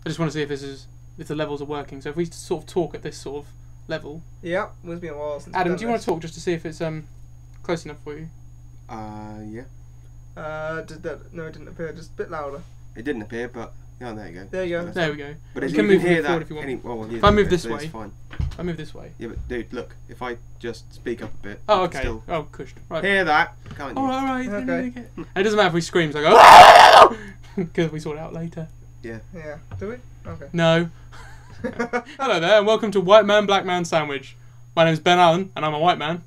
I just want to see if the levels are working. So if we sort of talk at this sort of level. Yeah, it's been a while since. Adam, do you want to talk just to see if it's close enough for you? Yeah. Did that? No, it didn't appear. Just a bit louder. It didn't appear, but yeah, there you go. There you go. There we go. But you can move hear forward that if you want. If I I move this way, it's fine. If I move this way. Yeah, but dude, look, if I just speak up a bit. Oh, you okay. can still Oh, cushed. Right. hear that, can't you? All right. Okay. And it doesn't matter if we scream. So I go because we sort it out later. Yeah. Yeah. Do we? Okay. No. Hello there, and welcome to White Man, Black Man Sandwich. My name's Ben Allen, and I'm a white man.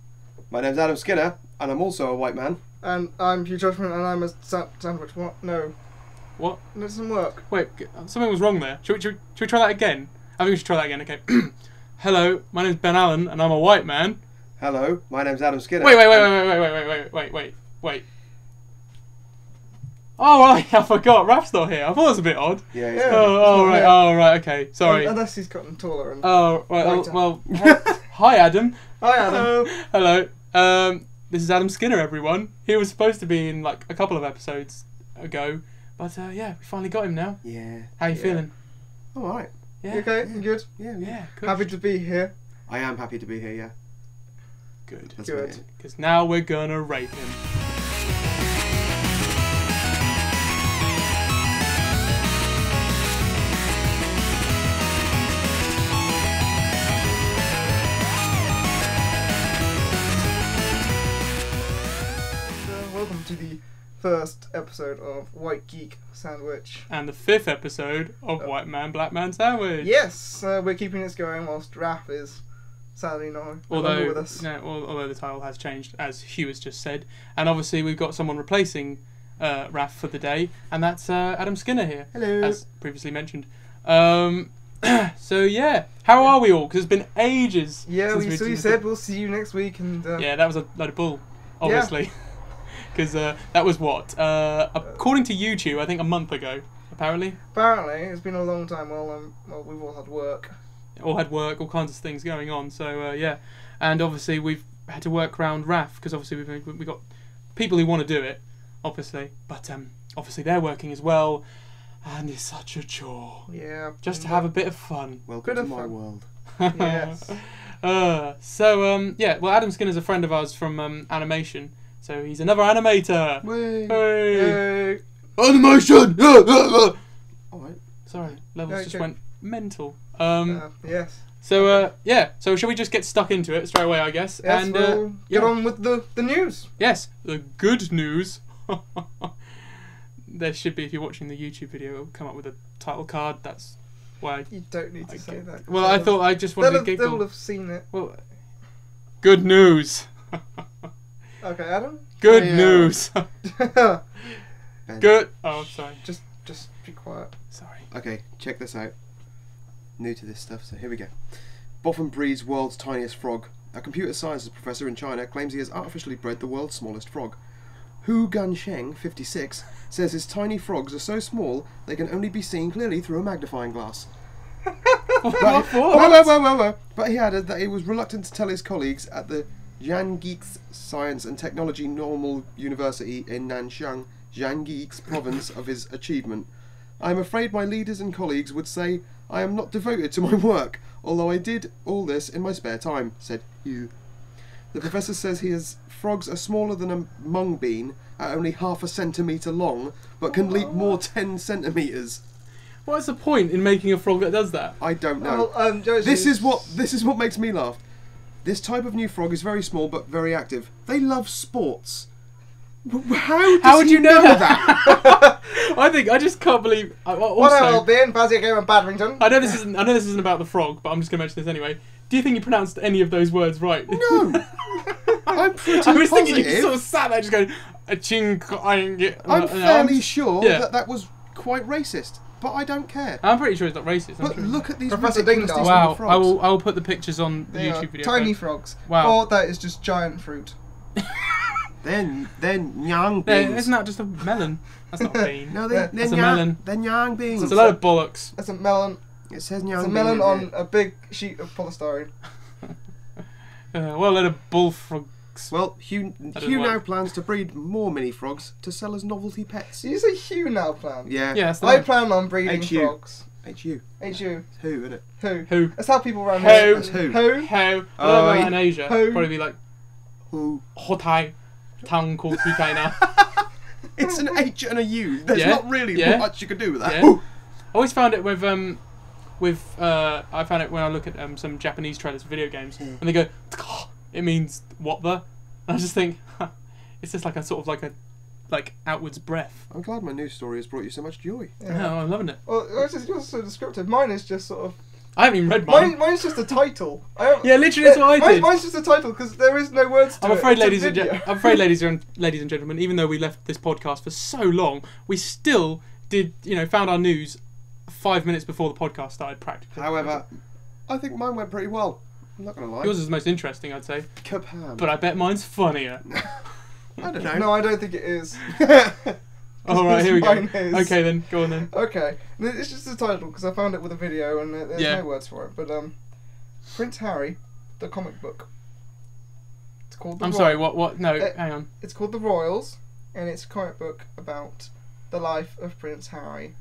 My name's Adam Skinner, and I'm also a white man. And I'm Hugh Judgment, and I'm a sandwich. What? No. What? It doesn't work. Wait, something was wrong there. Should we try that again? I think we should try that again. Okay. Hello, my name's Ben Allen, and I'm a white man. Hello, my name's Adam Skinner. Wait. Oh, right, I forgot. Raph's not here. I thought it was a bit odd. Yeah. Yeah. Oh, right, okay. Sorry. Unless he's gotten taller. And Oh, right. Later. Well, hi, Adam. Hi, Adam. Hello. This is Adam Skinner, everyone. He was supposed to be in like a couple of episodes ago, but yeah, we finally got him now. Yeah. How you feeling? All right. Yeah. You okay? You good? Yeah. Good. Happy to be here. I am happy to be here. Yeah. Good. That's Good. right. Because now we're gonna rape him. Welcome to the first episode of White Geek Sandwich. And the 5th episode of White Man, Black Man Sandwich. Yes, we're keeping this going whilst Raph is sadly no longer with us. Although the title has changed, as Hugh has just said. And obviously we've got someone replacing Raph for the day, and that's Adam Skinner here. Hello. As previously mentioned. So yeah, how are we all? Because it's been ages. Yeah, since we said we'll see you next week, and yeah, that was a load of bull, obviously. Because that was what? According to YouTube, I think a month ago, apparently. Apparently, it's been a long time. Well, we've all had work. All had work, all kinds of things going on. So yeah, and obviously we've had to work around Raph because obviously we've got people who want to do it, obviously, but obviously they're working as well, and it's such a chore. Yeah. Just to have a bit of fun. Welcome Bit to of my fun. world. Yes. Yeah, well, Adam Skinner's a friend of ours from animation, so he's another animator. Way. Hey. Hey. Animation. All right. Sorry, levels just Okay. went mental. Yes. So yeah, so shall we just get stuck into it straight away, I guess? Yes, And we'll yeah. get on with the news. Yes, the good news. There should be, if you're watching the YouTube video, it'll come up with a title card. That's why. You don't need to say that. Well, I thought I just wanted to They'll giggle. have seen it. Well, good news. Okay, Adam. Good Yeah. news. Ben. Good. Oh, sorry. Just be quiet. Sorry. Okay, check this out. New to this stuff, so here we go. Boffin breeds world's tiniest frog. A computer sciences professor in China claims he has artificially bred the world's smallest frog. Hu Gansheng, 56, says his tiny frogs are so small they can only be seen clearly through a magnifying glass. But he added that he was reluctant to tell his colleagues at the Jiangxi Science and Technology Normal University in Nanshan, Jiangxi province, of his achievement. I am afraid my leaders and colleagues would say I am not devoted to my work, although I did all this in my spare time, said Hu. The professor says his frogs are smaller than a mung bean at only half a centimetre long, but can leap more 10 centimetres. What's the point in making a frog that does that? I don't know. Well, Josie, This is what makes me laugh. This type of new frog is very small but very active. They love sports. How would you know that? I just can't believe. What I will Also, be in Bazia Game and Badminton. I know this isn't about the frog, but I'm just gonna mention this anyway. Do you think you pronounced any of those words right? No. I'm pretty I was thinking positive. you sort of sat there just going, a chink. I'm fairly sure yeah. that was quite racist, but I don't care. I'm pretty sure it's not racist. I'm But sure. look at these Professor ridiculous Ding Dong. little Wow, frogs. I will put the pictures on the They are YouTube video. tiny first. frogs. Wow. Or that is just giant fruit. Then young Yeah, beans. isn't that just a melon? That's not a bean. No, Yeah, it's a melon. Then young beans. It's a load of bollocks. That's a melon. It says young It's a bean melon in on here. a big sheet of polystyrene. Well, a load of bullfrogs. Well, Hugh doesn't now work. plans to breed more mini frogs to sell as novelty pets. So you say Hugh now plan? Yeah. Yeah, that's the I one. plan on breeding HU. frogs. H-U. H-U. It's who, isn't it? Who? That's how people around Who? here. That's who. Who? How? Oh, I don't know, in Asia, who? probably be like Who. Hotai, Tang Ko Tikaina. It's an H and a U. There's Yeah, not really yeah, much you can do with that. yeah. Who. I always found it with I found it when I look at some Japanese trailers for video games, and they go, it means what the? And I just think, it's just like a sort of like outwards breath. I'm glad my news story has brought you so much joy. Yeah, I'm loving it. Well, yours is so descriptive. Mine is just sort of... I haven't even read mine. Mine's just a title. Yeah, literally that's what I did. Mine's just a title because there is no words to I'm it. afraid, It's a ladies video. ladies and gentlemen, even though we left this podcast for so long, we still did, found our news 5 minutes before the podcast started practically. However, I think mine went pretty well. I'm not going to lie. Yours is the most interesting, I'd say. Kabam. But I bet mine's funnier. I don't know. No, I don't think it is. Alright, here we go. Mine is. Okay then, go on then. Okay, it's just a title because I found it with a video and there's Yeah. no words for it. But Prince Harry, the comic book. It's called. I'm sorry, what? No, hang on. It's called The Royals, and it's a comic book about the life of Prince Harry,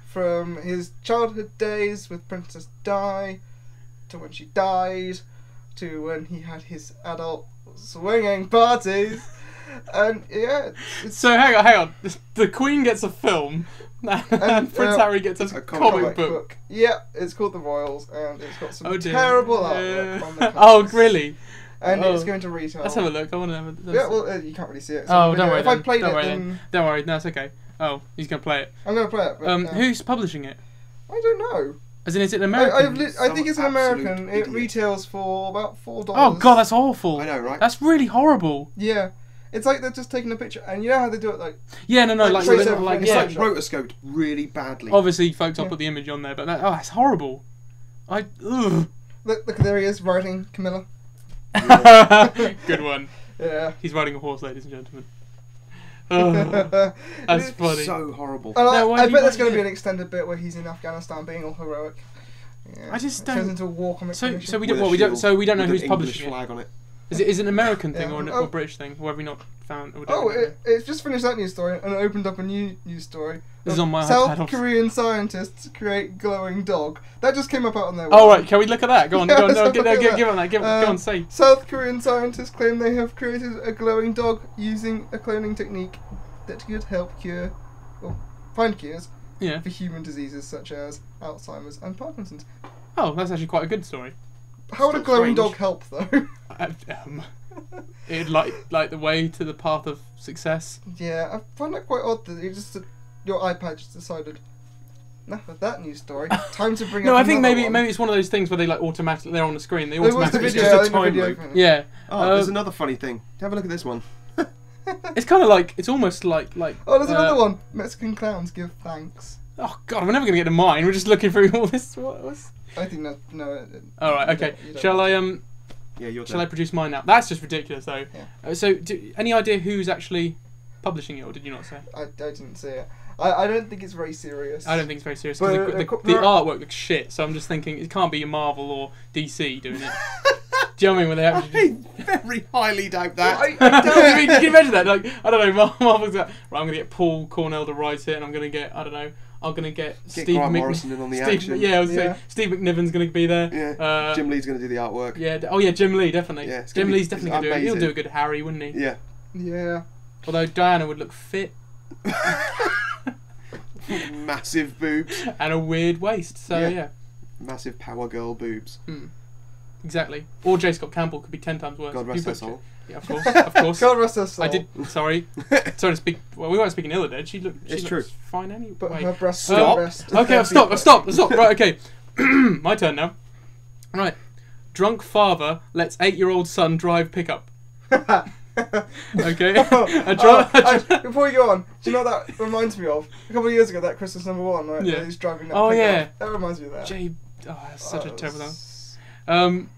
from his childhood days with Princess Di, to when she died, to when he had his adult swinging parties. And yeah, it's So hang on. The Queen gets a film, and Prince Harry gets a comic book. Yeah, it's called The Royals, and it's got some Oh dear. terrible artwork on the covers. Oh really? And Oh. it's going to retail. Let's have a look. I want to have a. Yeah, well, you can't really see it. Oh, the don't video. worry. If I Then. played Don't it, worry then then. Don't worry. No, it's okay. Oh, he's gonna play it. I'm going to play it. But, Who's publishing it? I don't know. As in, is it an American? I think it's an Some American. absolute It idiot. retails for about $4. Oh god, that's awful. I know, right? That's really horrible. Yeah. It's like they're just taking a picture, and you know how they do it, like... Yeah, no, Like like trace like, everything It's yeah. like rotoscoped really badly. Obviously, folks, I'll Yeah. put the image on there, but that's horrible. Ugh. Look, there he is, riding Camilla. Good one. Yeah. He's riding a horse, ladies and gentlemen. Oh, that's funny. So horrible. And No, why I do you bet there's like going to be it? an extended bit where he's in Afghanistan being all heroic. Yeah. I just It turns don't. into a war comic. So commission. we With don't. a What we don't. shield So we don't know with who's an English publishing it. flag on it. Is it an American thing Yeah. or Oh. a British thing? Or have we not found? Or Oh, don't know? it's just finished that news story and it opened up a new news story. This is on my South iPad. Korean scientists create glowing dog. That just came up out on their Oh website. right, can we look at that? Go on, Yeah, go on, let's no, have a look at that. give on that. Go on, say. South Korean scientists claim they have created a glowing dog using a cloning technique that could help find cures Yeah. for human diseases such as Alzheimer's and Parkinson's. Oh, that's actually quite a good story. How would a Still glowing strange. dog help though? It'd like the way to the path of success. Yeah, I find that quite odd that your iPad just decided. Enough of that news story. Time to bring No, up I think another maybe one. maybe it's one of those things where they like automatically they're on the screen. They There was the automatically video. just a I think the time video loop. finished. yeah. Oh, there's another funny thing. Have a look at this one. It's kind of like it's almost like. Oh, there's another one. Mexican clowns give thanks. Oh god, we're never gonna get to mine. We're just looking through all this. What's... I think that All right, okay. you don't- Shall I Yeah, you're Shall I produce mine now? That's just ridiculous, though. Yeah. So, any idea who's actually publishing it, or did you not say? I didn't see it. I don't think it's very serious. I don't think it's very serious But, because the artwork looks shit. So I'm just thinking it can't be Marvel or DC doing it. Do you know what I mean? When they actually. I very highly doubt that. I I mean, can you imagine that? Like, I don't know. Marvel's like, right, I'm gonna get Paul Cornell to write it, and I'm gonna get Steve Grant Morrison in on the action. Yeah, I was Yeah. saying Steve McNiven's gonna be there. Yeah. Jim Lee's going to do the artwork. Yeah. Oh yeah, Jim Lee definitely. Yeah, it's Jim gonna be- Lee's definitely gonna do it. He'll amazing. do a good Harry, wouldn't he? Yeah. Yeah. Although Diana would look fit Massive boobs. and a weird waist. So Yeah. yeah. Massive power girl boobs. Exactly. Or J. Scott Campbell could be 10 times worse. God If you rest her put- soul. Yeah, of course, of course. God rest her soul. I did. Sorry to speak. Well, we weren't speaking ill of her. She looked. It's She true. looks fine anyway. But her breasts Stop. rest. Okay, stop. Right, okay. My turn now. Right. Drunk father lets 8-year-old son drive pickup. Okay. Before you go on, do you know what that reminds me of? A couple of years ago, that Christmas #1, right? Yeah. Where he's driving that Oh, pickup. yeah. That reminds me of that. That's such a terrible Oh, one.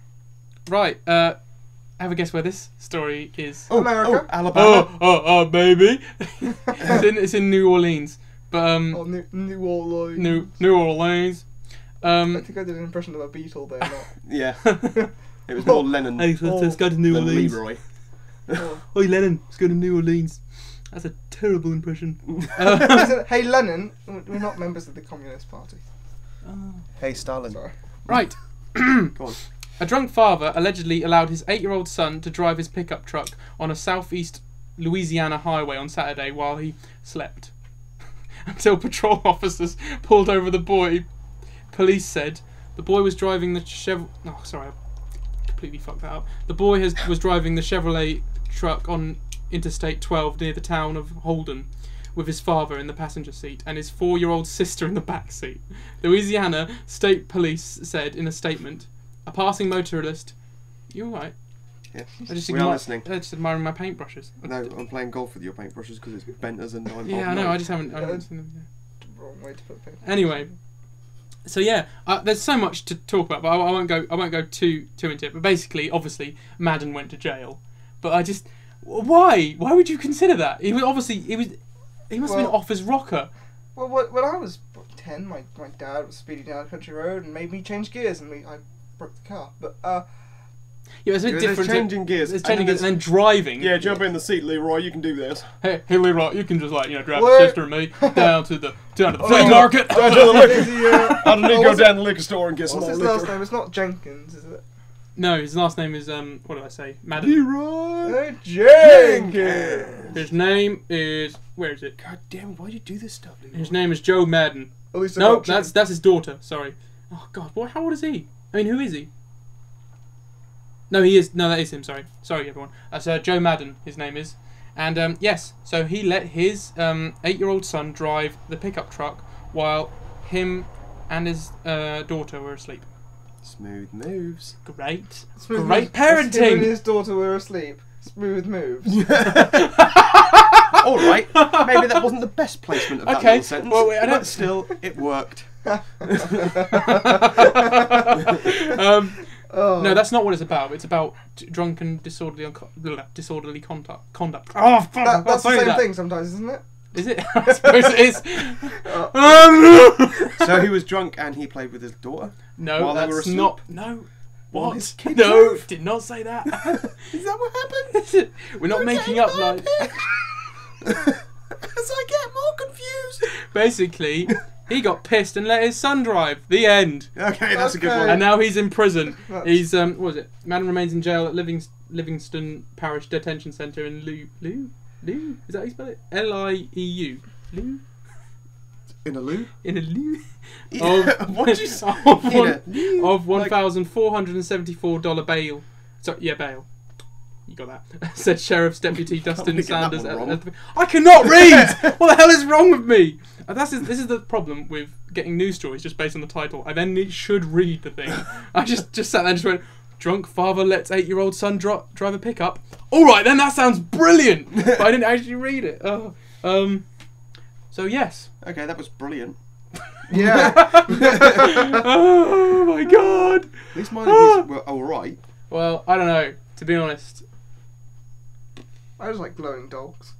Right. Have a guess where this story is. America. Alabama. Oh, baby. It's in New Orleans, but Oh, New Orleans. New Orleans. I think I did an impression of a Beatle there. Not. Yeah. It was more Lennon Hey, let's go to New than Orleans. Leroy. Oh. Oi, Lennon, let's go to New Orleans. That's a terrible impression. I said, hey, Lenin, we're not members of the Communist Party. Hey, Stalin. Sorry. Right. Go on. A drunk father allegedly allowed his 8-year-old son to drive his pickup truck on a southeast Louisiana highway on Saturday while he slept. Until patrol officers pulled over the boy. Police said the boy was driving the Chevrolet... Oh, sorry, I completely fucked that up. The boy was driving the Chevrolet truck on Interstate 12 near the town of Holden, with his father in the passenger seat and his 4-year-old sister in the back seat. Louisiana State Police said in a statement, a passing motorist... You alright? Yeah. We are listening. I'm just admiring my paintbrushes. No, I'm playing golf with your paintbrushes because it's benters and I'm... Yeah, I know, I just haven't seen them. Wrong way to put things. Anyway, so yeah, there's so much to talk about, but I won't go too into it. But basically, obviously, Madden went to jail. But I just... Why? Why would you consider that? He must have been off his rocker. Well, when I was 10, my dad was speeding down a country road and made me change gears, and I broke the car. But Yeah, it's a bit different. Changing gears. There's changing gears and then driving. Yeah, jump in the seat, Leroy. You can do this. Hey, Leroy, you can just drive the sister and me down to the flea market. Down to the liquor. I don't need to go down to the liquor store and get some more What's liquor. his last name? It's not Jenkins, is it? No, his last name is what did I say? Madden. Leroy Jenkins. His name is where is it? God damn! Why'd you do this stuff, Leroy? His name is Joe Madden. At least No, that's his daughter. Sorry. Oh God, how old is he? I mean, who is he? No, he is. No, that is him. Sorry, everyone. That's Joe Madden. His name is, and yes. So he let his 8-year-old son drive the pickup truck while him and his daughter were asleep. Smooth moves. Great, Smooth great moves. Him and parenting. his daughter were asleep. Smooth moves. All right. Maybe that wasn't the best placement of that little sentence. Well, I don't. But still, it worked. No, that's not what it's about. It's about drunken, disorderly conduct. Oh, fuck! That's the same thing sometimes, isn't it? Is it? I suppose it is. So he was drunk and he played with his daughter? No, while they were that's asleep? not. No. While What? his kid No, drove? did not say that. Is that what happened? We're not making up like. As I get more confused. Basically, he got pissed and let his son drive. The end. Okay, that's a good Okay. one. And now he's in prison. That's- He's what was it? Man remains in jail at Livingston Parish Detention Centre in Lou? Is that how you spell it? Lieu. Lou? In a loo? In a Lou? What did you say? Of $1,474 bail. Sorry, yeah, bail. You got that. Said Sheriff's Deputy Dustin get that Sanders. one wrong. I cannot read! What the hell is wrong with me? This is the problem with getting news stories just based on the title. I then should read the thing. I just sat there and just went, drunk father lets 8-year-old son drive a pickup. Alright then, that sounds brilliant! But I didn't actually read it. So yes. Okay, that was brilliant. Yeah. Oh my god! At least mine were alright. Well, I don't know, to be honest. I just like glowing dogs.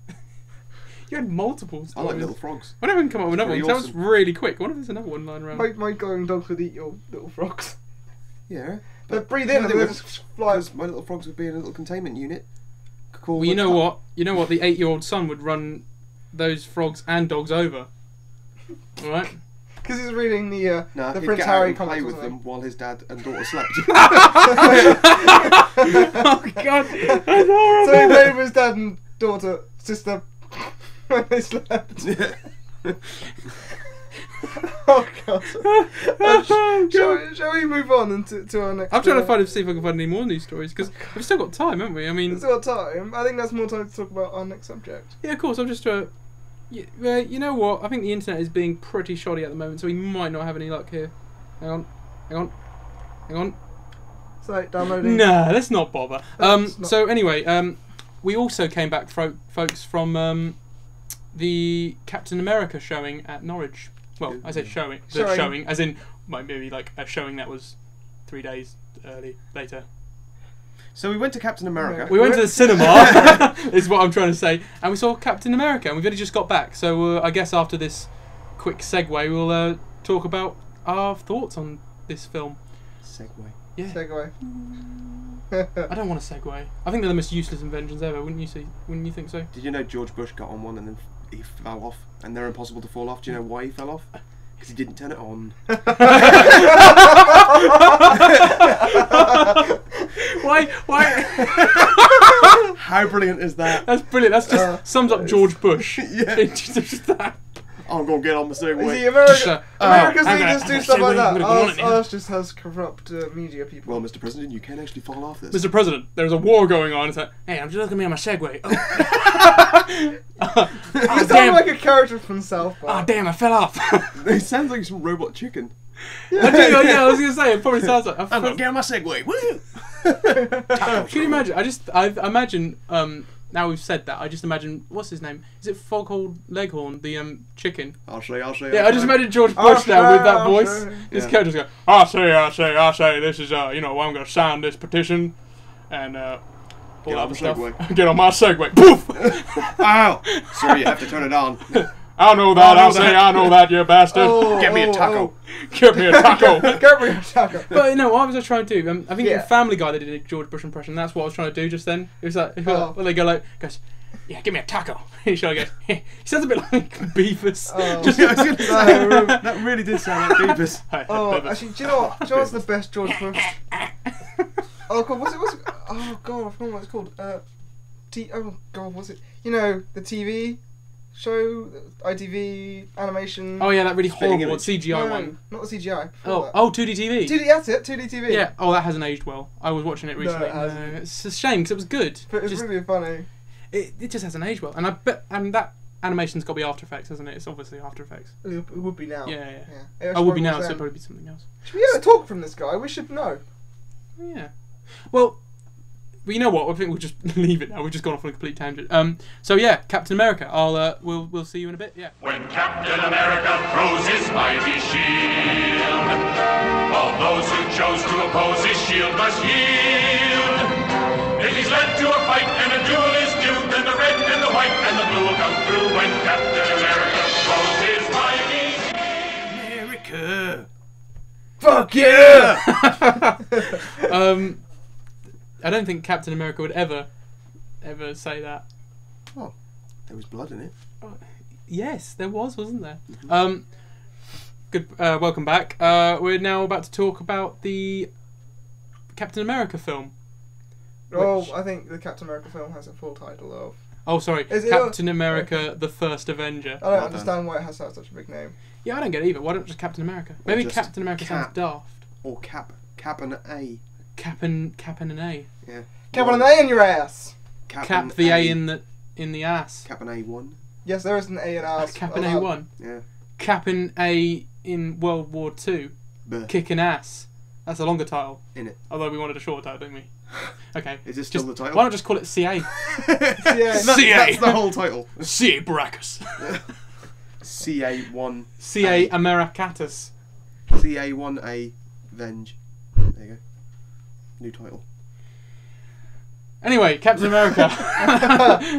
You had multiple I stories. like little frogs. Why don't we come up with another one? Pretty That was awesome. really quick. I wonder if there's another one lying around. My glowing dogs would eat your little frogs. Yeah. They breathe in and they just fly. Because my little frogs would be in a little containment unit. Well, you know what? You know what? The 8-year-old son would run those frogs and dogs over. Alright? Because he's reading the he'd Prince get out Harry and play comics with or them while his dad and daughter slept. Oh god, that's horrible. So he played with his dad and daughter, sister, when they slept. Oh god. Shall we move on to our next? I'm trying to see if I can find any more news stories because we've still got time, haven't we? I mean, We've still got time. I think that's more time to talk about our next subject. yeah, of course. I'm just you know what? I think the internet is being pretty shoddy at the moment, so we might not have any luck here. Hang on. So downloading. Nah, let's not bother. Let's not. So anyway, we also came back, folks, from the Captain America showing at Norwich. Well, I said showing, as in maybe like a showing that was 3 days later. So we went to Captain America. We went to the cinema, is what I'm trying to say, and we saw Captain America, and we've only just got back. So I guess after this quick segue, we'll talk about our thoughts on this film. Segue. Yeah. Segue. I don't want to segue. I think they're the most useless inventions ever. Wouldn't you think so? Did you know George Bush got on one and then he fell off, and they're impossible to fall off? Do you know why he fell off? Because he didn't turn it on. Why? How brilliant is that? That's brilliant. That's just sums up George Bush. Yeah. It's just that. I'm going to get on the Segway. You see, America's I'm leaders gonna do stuff like that. Segway, I'm gonna Ours just has corrupt media people. Well, Mr. President, you can actually fall off this. Mr. President, there's a war going on. It's like, hey, I'm just looking at me on my Segway. Oh. You sound like a character from South Park. Oh, damn, I fell off. It sounds like some robot chicken. I do, yeah, I was going to say, it probably sounds like... I'm going to get on my Segway. Woo! Can you imagine? I imagine, now we've said that, I just imagine, what's his name? Is it Foghorn Leghorn, the chicken? I'll show you. Yeah, I just imagine George Bush now with that voice. His Yeah. character's going, I say, this is, I'm going to sign this petition, and, all Get that on other the stuff. Segway. Get on my Segway. Poof! Ow! Sorry, you have to turn it on. I know that, I know that, you bastard. Get me a taco. Give me a taco. Get me a taco. But no, what was I trying to do? I think Yeah. in Family Guy they did a George Bush impression. That's what I was trying to do just then. It was like, well, they goes, yeah, give me a taco. And he goes, he sounds a bit like Beavis. Oh. Just, I was gonna say, that really did sound like Beavis. Oh, actually, do you know what? Do you know what's the best George Bush? Oh god, what's it? Oh god, I forgot what it's called. Oh god, what's it? You know, the TV show, ITV animation. Oh yeah, that really Spinning horrible image. CGI No, one. not the CGI. Oh, 2D TV. 2D, that's it. 2D TV. Yeah. Oh, that hasn't aged well. I was watching it recently. it hasn't. It's a shame because it was good. But it's Just- really funny. it just hasn't aged well, and I bet that animation's got to be After Effects, hasn't it? It's obviously After Effects. It would be now. Yeah. It I would be now, was so then. it'd probably be something else. Should we get a talk from this guy? We should know. Yeah. Well, you know what? I think we'll just leave it now. We've just gone off on a complete tangent. So yeah, Captain America. We'll see you in a bit. Yeah. When Captain America throws his mighty shield, all those who chose to oppose his shield must yield. If he's led to a fight and a duel is due, then the red and the white and the blue will come through when Captain America throws his mighty America! Fuck yeah! I don't think Captain America would ever say that. Oh, there was blood in it. Yes, there was, wasn't there? Good. Welcome back. We're now about to talk about the Captain America film. Oh, Which- I think the Captain America film has a full title of. Oh, sorry, Is it- Captain America: The First Avenger. I don't Well understand why it has to have such a big name. Yeah, I don't get it either. Why don't just Captain America? Maybe just Captain America sounds Cap. daft. Or Cap and A. Cap'n an A. Yeah. Cap on an A in your ass. Cap the A in the ass. Cap an A1. Yes, there is an A in ass. Cap'n A1. Yeah. Cap'n A in World War II. Buh. Kicking ass. That's a longer title. In it. Although we wanted a shorter title, didn't we? Okay. Is this still Just- the title? Why not just call it CA? Yeah. That's the whole title. CA Baracus. CA1. CA Americatus. CA1A Venge. There you go. New title. Anyway, Captain America.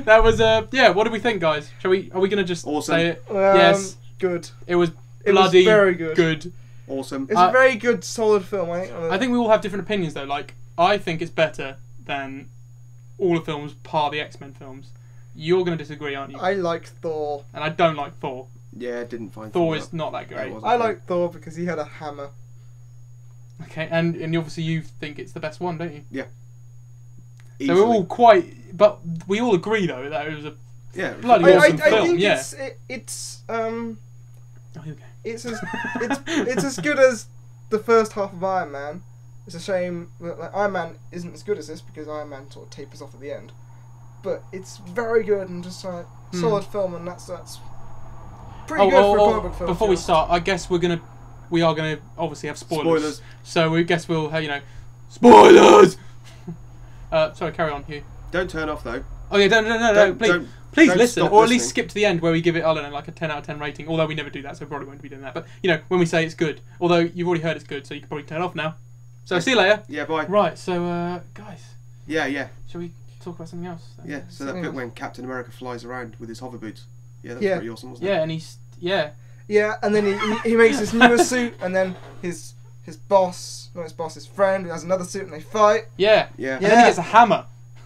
That was yeah. What do we think, guys? Are we gonna just Awesome. say it? Yes. Good. It was It was bloody very good. good. Awesome. It's a very good, solid film. I think we all have different opinions though. Like I think it's better than all the films par the X-Men films. You're gonna disagree, aren't you? I like Thor. And I don't like Thor. Yeah, didn't find Thor that. is not that great. It wasn't I good. like Thor because he had a hammer. Okay, and obviously you think it's the best one, don't you? Yeah. So we're all quite, but we all agree though that it was a Yeah. bloody I awesome I film. think Yeah. it's Oh, here we go. it's as good as the first half of Iron Man. It's a shame that like, Iron Man isn't as good as this because Iron Man sort of tapers off at the end. But it's very good and just like solid film, and that's pretty good for a comic book film. Before we start, I guess we are gonna obviously have spoilers. Spoilers. So we guess we'll spoilers. Sorry, carry on, Hugh. Don't turn off though. Oh yeah, no, please don't listen, stop or at least listening. skip to the end where we give it, I don't know, like a 10 out of 10 rating. Although we never do that, so we probably won't be doing that. But when we say it's good, although you've already heard it's good, so you can probably turn it off now. So see you later. Yeah, bye. Right, so guys, Yeah. shall we talk about something else? then? Yeah. So that Something bit else. when Captain America flies around with his hover boots. Yeah, that's Yeah. pretty awesome, wasn't it? Yeah, and he's Yeah, and then he makes his newest suit, and then his boss, not his boss, his friend, who has another suit, and they fight. Yeah. Yeah. And then he gets a hammer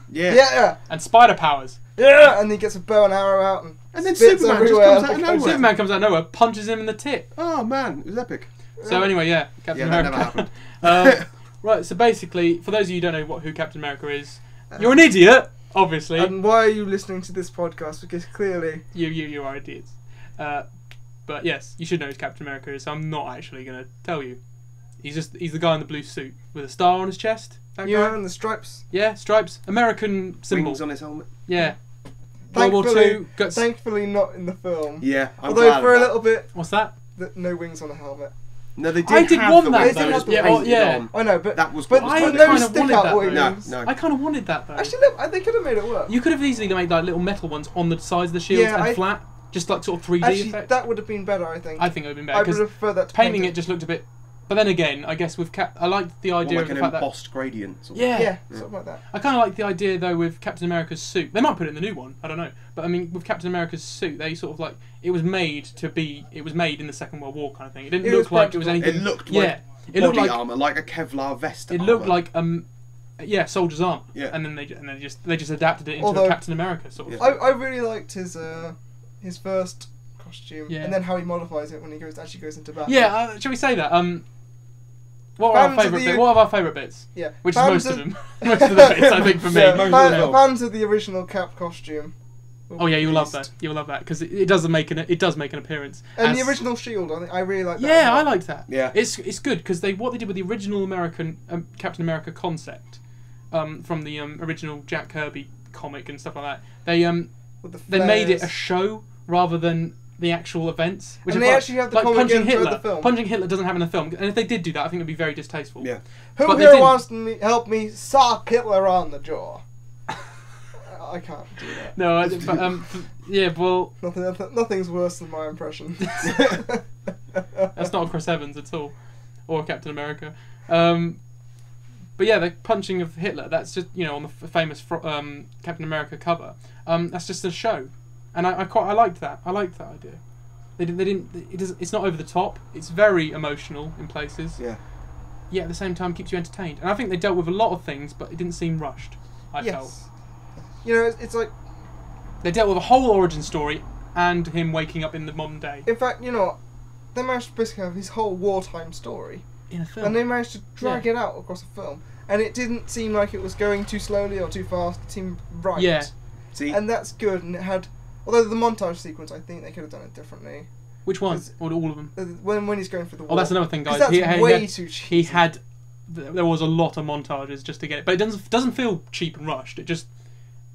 Yeah. Yeah, and spider powers. yeah, and he gets a bow and arrow out, and And then Spits Superman just everywhere. comes out of nowhere. Superman comes out of nowhere, punches him in the tip. Oh man, it was epic. So anyway, yeah, Captain Yeah, that America. never happened. Right, so basically, for those of you who don't know who Captain America is, you're an idiot, obviously. And why are you listening to this podcast? Because clearly... You are idiots. But yes, you should know who Captain America is, so I'm not actually going to tell you. He's the guy in the blue suit with a star on his chest. That Yeah, guy? and the stripes. Yeah, stripes. American symbol. Wings on his helmet. Yeah. World War II. Guts. Thankfully not in the film. Yeah, I'm Although glad for of a that. little bit, What's that? no wings on the helmet. No, they did. I did have want the that, wings, though. those Yeah, painted yeah. on. I know, but That was but, what was I but good. no kind of wanted stick-out that, though. wings. No. I kind of wanted that though. Actually, look, they could have made it work. You could have easily made like little metal ones on the sides of the shields Yeah, and flat, just like sort of 3D Actually, effect. that would have been better, I think. I think it would have been I better would because prefer that to painting it painted. just looked a bit. But then again, I guess with I liked the idea Like of an the fact that. embossed gradient. Sort of. Yeah. Yeah, something like that. I kind of like the idea though with Captain America's suit. They might put it in the new one. I don't know. But I mean, with Captain America's suit, they sort of like it was made in the Second World War kind of thing. It didn't It look was like it was practical. anything. It looked yeah. like It looked body like armor, like a Kevlar vest. it armor. looked like soldier's armor. Yeah. And then they just adapted it into Although- a Captain America sort of. Yeah. I really liked his first costume, Yeah. and then how he modifies it when he actually goes into battle. Yeah, shall we say that? What are our Fans of favourite the- bits? What are our favourite bits? Yeah, Which is fans most of them. Most of the bits, I think, for me. Yeah, most of them. fans of the original Cap costume. Oh yeah, you'll love that. You'll love that because it does make an appearance. And as- the original Shield, I really like that. Yeah, as well. I liked that. Yeah. It's good because what they did with the original American Captain America concept from the original Jack Kirby comic and stuff like that. With the They made it a flares. show rather than the actual events. Which And is they like, actually have the like comic punching in throughout Hitler. the film. Punching Hitler doesn't happen in the film, and if they did do that, I think it'd be very distasteful. Yeah. Who But they here didn't. wants to help me sock Hitler on the jaw? I can't do that. No, yeah, well, Nothing's worse than my impression. that's not a Chris Evans at all, or Captain America. But yeah, the punching of Hitler, that's just, on the famous Captain America cover. That's just a show. And I liked that. I liked that idea. It's not over the top. It's very emotional in places. Yeah. Yet at the same time keeps you entertained. And I think they dealt with a lot of things, but it didn't seem rushed. I felt. It's like, They dealt with a whole origin story and him waking up in the modern day in fact, they managed to basically have his whole wartime story, in a film. and they managed to drag it out across a film, and it didn't seem like it was going too slowly or too fast. It seemed right. Yeah. See, And that's good, and it had. Although the montage sequence, I think they could have done it differently. Which one? Is- Or all of them? When he's going through the war. Oh, that's another thing, guys. Because that's way he too cheap. He had. There was a lot of montages just to get it, but it doesn't feel cheap and rushed. It just.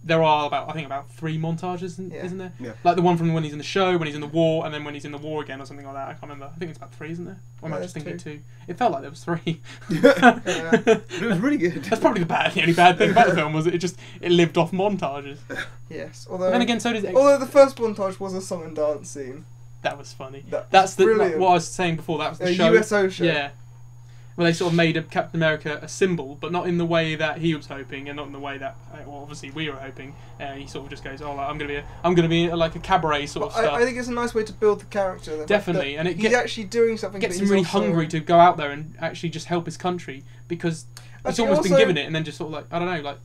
There are about 3 montages, isn't there? Yeah. Like the one from when he's in the show, when he's in the war, and then when he's in the war again, or something like that. I can't remember. I think it's about 3, isn't there? Or am I Yeah, just there's thinking 2? It felt like there was 3. Yeah. it was really good. That's probably the only bad thing about the film was it lived off montages. Yes. But Although. then again, so did Although the first montage was a song and dance scene. that was funny. That's What brilliant. I was saying before. That was the A show. USO show. Yeah. Well, they sort of made Captain America a symbol, but not in the way that he was hoping, and not in the way that, well, obviously we were hoping. He sort of just goes, "Oh, like, I'm gonna be like a cabaret sort of stuff." I think it's a nice way to build the character. the fact Definitely, that and it he's actually doing something. gets but him he's really also- hungry to go out there and actually just help his country because he's Actually, almost been also- given it, and then just sort of like I don't know, like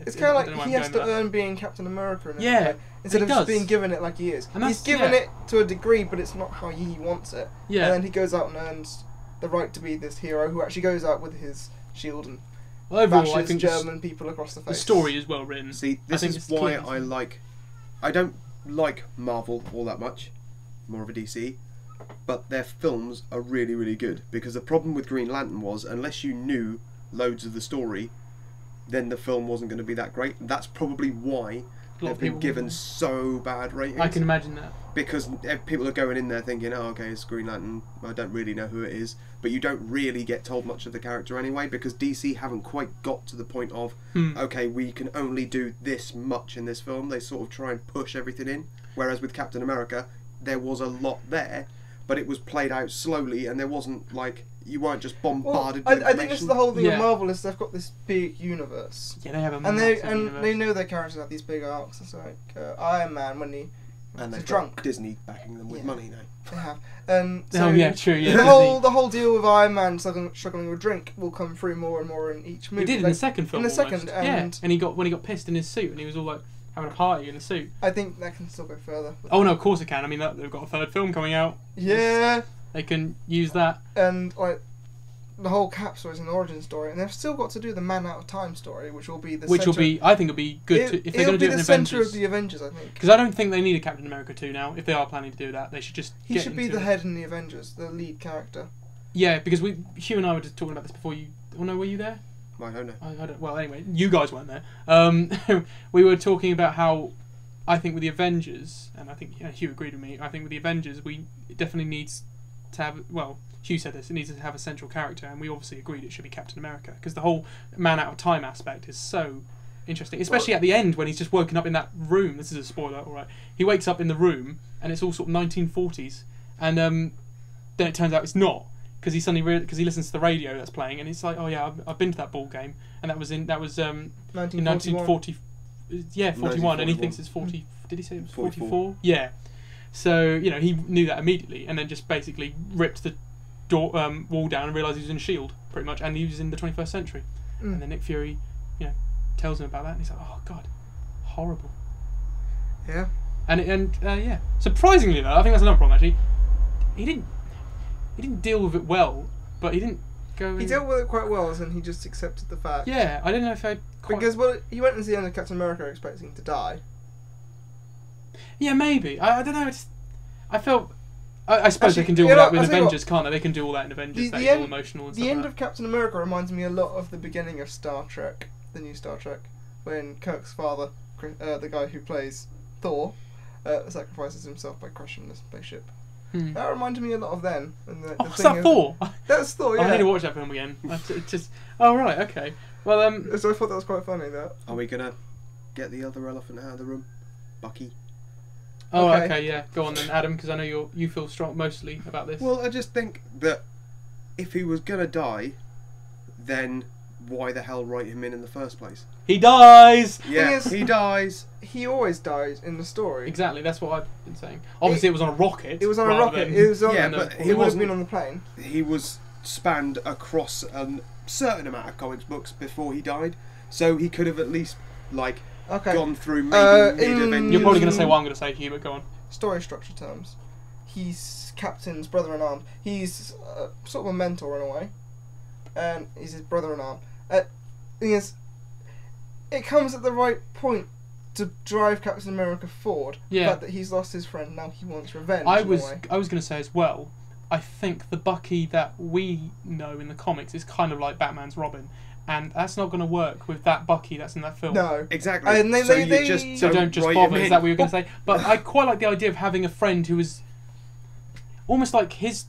It's I kind don't of know why like I'm he has going to with that. earn being Captain America. In a Yeah, way, instead he of just does. being given it like he is. And He's that's- given yeah. it to a degree, but it's not how he wants it. Yeah. And then he goes out and earns the right to be this hero who actually goes out with his shield and Well, overall, bashes I think German people across the face. the story is well written. See, I this think is it's why clear. I don't like Marvel all that much. More of a DC. But their films are really, really good. Because the problem with Green Lantern was, unless you knew loads of the story, then the film wasn't going to be that great. That's probably why A lot they've of been people- given so bad ratings. I can imagine that. Because people are going in there thinking, oh, okay, it's Green Lantern, I don't really know who it is. But you don't really get told much of the character anyway, because DC haven't quite got to the point of, okay, we can only do this much in this film. They sort of try and push everything in. Whereas with Captain America, there was a lot there, but it was played out slowly, and there wasn't, like, you weren't just Well, bombarded I with think this is the whole thing Yeah. with Marvel is they've got this big universe. Yeah, they have a And they massive and universe. they know their characters have these big arcs. It's like Iron Man when he And he's they've drunk. got Disney backing them with Yeah. money now. They have. And so Oh yeah, true. Yeah, the whole deal with Iron Man struggling with drink will come through more and more in each movie. he did in Like, the second film. in the almost. second, yeah, and and he got pissed in his suit, and he was all like, having a party in a suit. I think that can still go further. Oh no, of course it can. I mean, they've got a third film coming out. Yeah. They can use that. And like the whole Cap story is an origin story, and they've still got to do the Man Out of Time story, which will be the I think it'll be good if they're going to do it in the Avengers. centre of the Avengers, I think. Because I don't think they need a Captain America 2 now. If they are planning to do that, they should just. He should be the head in the Avengers, the lead character. Yeah, because Hugh and I were just talking about this before you. Oh no, were you there? I don't know. I don't. Well, anyway, you guys weren't there. We were talking about how I think with the Avengers, and I think Hugh agreed with me. I think with the Avengers, it definitely needs to have. Well, Hugh said this. It needs to have a central character, and we obviously agreed it should be Captain America because the whole Man Out of Time aspect is so interesting, especially at the end when he's just woken up in that room. This is a spoiler, all right. He wakes up in the room, and it's all sort of 1940s, and then it turns out it's not. Because he suddenly because he listens to the radio that's playing, and it's like, oh yeah, I've been to that ball game, and that was in 1940, yeah, 41, and he thinks it's 40. Did he say it was 44? Yeah. So he knew that immediately, and then just basically ripped the wall down and realised he was in S.H.I.E.L.D. pretty much, and he was in the 21st century. And then Nick Fury, tells him about that, and he's like, oh god, horrible. Yeah. And yeah, surprisingly though, I think that's another problem actually. He didn't deal with it well, but he didn't go. He dealt with it quite well, and he just accepted the fact. Yeah, I don't know if I. Because he went into the end of Captain America expecting to die. Yeah, maybe. I don't know. I felt. I suppose they can do all that with Avengers, can't they? They can do all that in Avengers. That's all emotional and stuff. The end of Captain America reminds me a lot of the beginning of Star Trek, the new Star Trek, when Kirk's father, the guy who plays Thor, sacrifices himself by crashing the spaceship. That reminded me a lot of them. And the is that Thor? That's Thor, yeah. I need to watch that film again. It's just. Oh right, okay. Well, So I thought that was quite funny. That. Are we gonna get the other elephant out of the room, Bucky? Oh, okay, yeah. Go on then, Adam, because I know you feel strong mostly about this. Well, I just think that if he was gonna die, then why the hell write him in the first place? He dies. Yeah, he dies. He always dies in the story. Exactly, that's what I've been saying. Obviously, it was on a rocket. It was on a rocket. It was on. Yeah, but he would have been on the plane. He was spanned across a certain amount of comics books before he died, so he could have at least gone through maybe mid-Avengers. You're probably going to say what I'm going to say, Hugh, but go on. Story structure terms. He's Captain's brother-in-arms. He's sort of a mentor in a way, and he's his brother-in-arm. Thing is, it comes at the right point to drive Captain America forward. Yeah. The fact that he's lost his friend, now he wants revenge. I was going to say as well, I think the Bucky that we know in the comics is kind of like Batman's Robin, and that's not going to work with that Bucky that's in that film. No, exactly. And so don't just bother. Is that what you're going to say? But I quite like the idea of having a friend who is almost like his,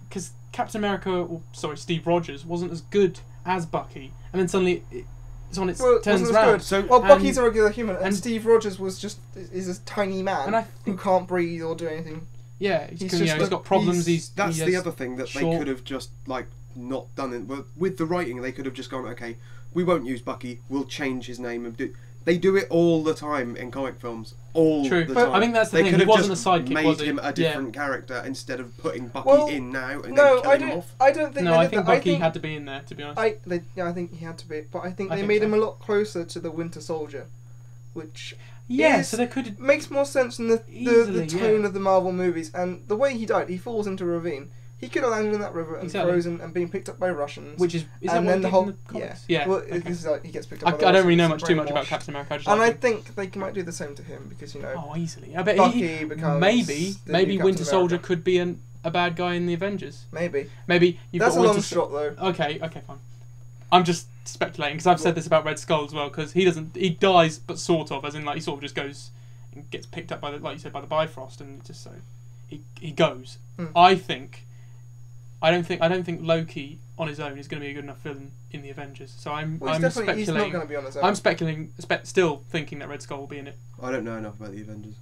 because Captain America, Steve Rogers wasn't as good as Bucky, and then suddenly turns around. Bucky's a regular human, and Steve Rogers is a tiny man who can't breathe or do anything. Yeah, he's got problems. That's the other thing that they could have just not done it. But with the writing, they could have just gone, okay, we won't use Bucky. We'll change his name and do. They do it all the time in comic films. The time. I think that's the thing. He wasn't a sidekick, made him a different character instead of putting Bucky in now and then killing him off. I don't think. No, I think Bucky had to be in there. To be honest, I think he had to be, but I think they made him a lot closer to the Winter Soldier, which so they could makes more sense in the tone of the Marvel movies and the way he died. He falls into a ravine. He could have landed in that river and frozen and been picked up by Russians. Which is that what the whole yeah. Well, this is he gets picked up. I don't really know too much about Captain America. I think they might do the same to him because easily. I bet Bucky becomes maybe Winter Soldier could be a bad guy in the Avengers. Maybe you've that's got a long shot though. Okay, fine. I'm just speculating because I've said this about Red Skull as well because he dies but sort of as in he sort of just goes and gets picked up by the by the Bifrost and just so he goes. I don't think Loki on his own is going to be a good enough villain in the Avengers. So I'm speculating. He's not going to be on his own. I'm speculating, still thinking that Red Skull will be in it. I don't know enough about the Avengers.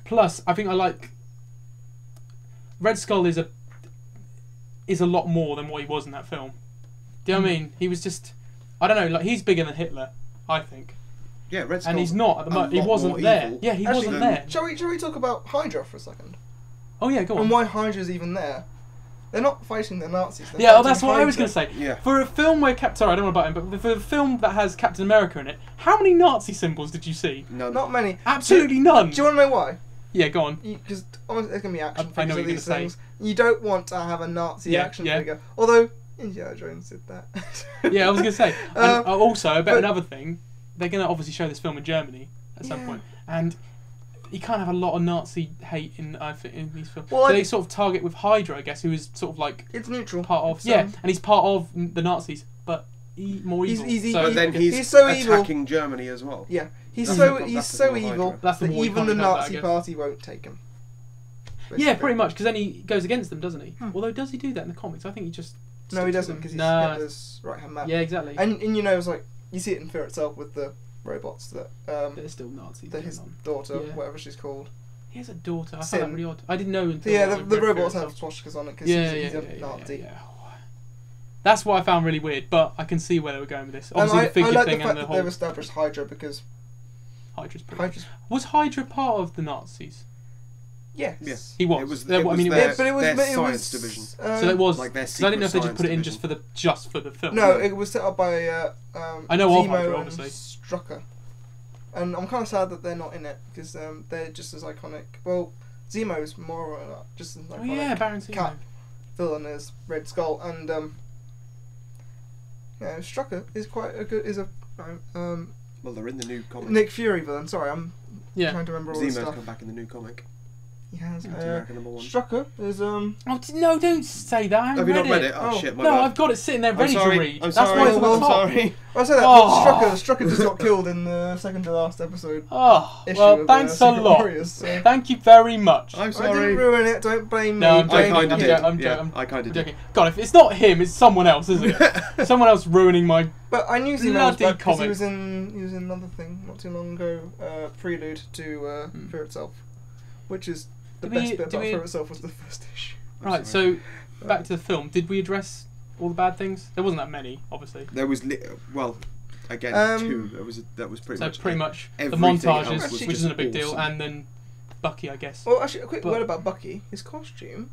Plus, I think I like Red Skull is a lot more than what he was in that film. Do you know what I mean? He was just I don't know. He's bigger than Hitler. I think. Yeah, Red Skull. And he's not at the moment. He wasn't there. Evil. Yeah, he wasn't there. Shall we talk about Hydra for a second? Oh yeah, go on. And why Hydra's even there? They're not fighting the Nazis. They're Yeah, fighting that's what I was Hydra. going to say. Yeah. For a film where sorry, I don't want to butt in, but for a film that has Captain America in it, how many Nazi symbols did you see? None. Not many. Absolutely none. Do you want to know why? Yeah, go on. Because there's going to be action I know figures what of you're these gonna things. You don't want to have a Nazi Yeah, action yeah. figure. Although Indiana Jones did that. Yeah, I was going to say. And also, I bet but- another thing, they're going to obviously show this film in Germany at some Yeah. point, and you can't have a lot of Nazi hate in these films. Well, so I- they sort of target with Hydra, I guess, who is sort of like It's neutral. part of It's, and he's part of the Nazis, but more He's- evil. he's so But then He's so attacking evil. Germany as well. Yeah, he's That's so the- he's that's the so more evil Hydra. That's the that more you even the can't help that, I Nazi guess. party won't take him. Yeah, Basically. pretty much, because then he goes against them, doesn't he? Although, does he do that in the comics? I think he just No, he sticks doesn't with because them. he's No. Hitler's right hand man. Yeah, exactly. And you know, it's like you see it in Fear itself with the robots that They're still Nazis. that going his on. daughter, Yeah. whatever she's called. He has a daughter. I found Sin. that really odd. I didn't know until Yeah, I the read Fear robots have itself. swastikas on it because Yeah, he's yeah, a yeah, Nazi. yeah. That's what I found really weird, but I can see where they were going with this. And Obviously, the I figure like thing the fact and the that whole they've established Hydra because Hydra's pretty. Hydra's Was Hydra part of the Nazis? yes. Yeah. He was. It was, Yeah, it well, I was mean, their, Yeah, but it was their it science was, division. So it was. Like their 'cause I didn't know if they just secret put it in science just for the film. No, it was set up by I know of Zemo Hydra, and obviously. Strucker, and I'm kind of sad that they're not in it because they're just as iconic. Well, Zemo's more just as iconic Oh yeah, Baron Zemo. Cap villain as Red Skull, and yeah, Strucker is quite a good Well, they're in the new comic. Nick Fury villain. Sorry, I'm Yeah. trying to remember all this Zemo's stuff. come back in the new comic. He has. Captain America #1. Strucker is Oh no! Don't say that. I haven't Have you not read it. it? Oh, Oh. shit, my No, bad. I've got it sitting there I'm ready sorry. to read. I'm That's sorry. why it's on Oh, the I'm top. sorry. I said that. Oh. But Strucker just got killed in the second to last episode. Oh, Issue well, of, thanks a Secret lot. Warriors, so. Thank you very much. I'm I sorry. didn't ruin it. Don't blame No, me. I'm I joking. kind of I'm did. joking, I'm Yeah, joking. I kind I'm of did. joking. God, if it's not him, it's someone else, isn't it? Someone else ruining my. But I knew Zemo was Bloody back because he comic. was in another thing not too long ago. Prelude to Fear itself, which is the Did best we- bit did about we- Fear itself was the first issue. Right, so back to the film. Did we address all the bad things? There wasn't that many, obviously. There was well, again, two. That was pretty So much. pretty much the everything else montages, was which just isn't a big deal, awesome. and then Bucky, I guess. Well, actually, a quick But- word about Bucky. His costume,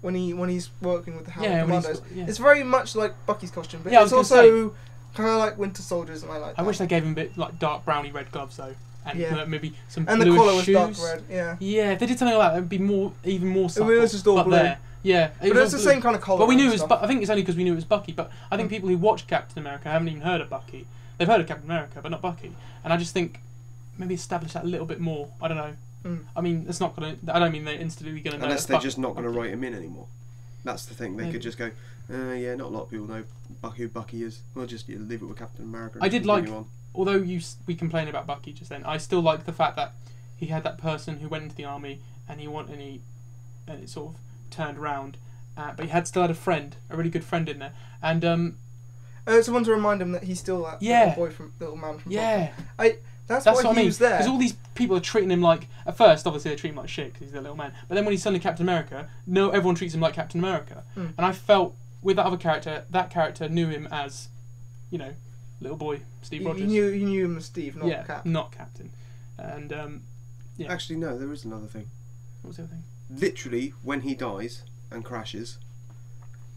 when he's working with the Howling Yeah, when he's Commandos, got- yeah. it's very much like Bucky's costume, but Yeah, I it's was gonna also kind of like Winter Soldiers, and I like that. I wish they gave him a bit like dark browny red gloves though, and Yeah. maybe some And the bluish collar was shoes. dark red. Yeah. Yeah, if they did something like that, it'd be even more subtle. was just all but blue. there, yeah, But was it's the all blue. same kind of collar. But we knew and it was. stuff. I think it's only because we knew it was Bucky. But I think people who watch Captain America haven't even heard of Bucky. They've heard of Captain America, but not Bucky. And I just think maybe establish that a little bit more. I don't know. I mean, it's not gonna. I don't mean they're instantly gonna know. Unless that's they're Bucky. just not going to write him in anymore. That's the thing. They Maybe. could just go, yeah, not a lot of people know who Bucky is. We'll just leave it with Captain America. I did and like- continue on. Although we complained about Bucky just then, I still like the fact that he had that person who went into the army and it sort of turned around, but he still had a friend, a really good friend in there, and Someone to remind him that he's still that Yeah. little man from yeah. Boston. That's That's why what I he mean. was there. Because all these people are treating him like. At first, obviously, they treat him like shit because he's a little man. But then when he's suddenly Captain America, no, everyone treats him like Captain America. And I felt with that other character, that character knew him as, little boy Steve He Rogers. knew him as Steve, not yeah, Cap. not Captain. And yeah. Actually, no, there is another thing. What was the other thing? Literally, when he dies and crashes,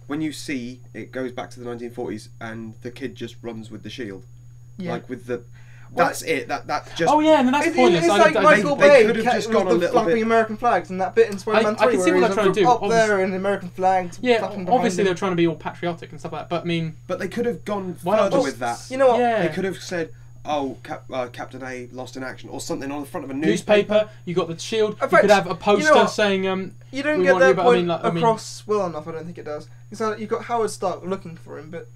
when you see it goes back to the 1940s and the kid just runs with the shield, Yeah. like with the. That's it. That just. Oh yeah, and then that's pointless. It's I like did- I Michael did- they Bay could have just with gone a the little flapping bit- American flags and that bit in Spider-Man I 3 can see where what he's they're trying to do, up there and the American flags Yeah, flapping behind obviously him. they're trying to be all patriotic and stuff like that. But I mean, But they could have gone Why not further just- with that. You know what? yeah. They could have said, "Oh, Captain A lost in action," or something on the front of a newspaper. You got the shield. In You fact, could have a poster what? saying You don't we get want you, that but I point mean, like, I mean- across well enough, I don't think it does. So you've got Howard Stark looking for him, but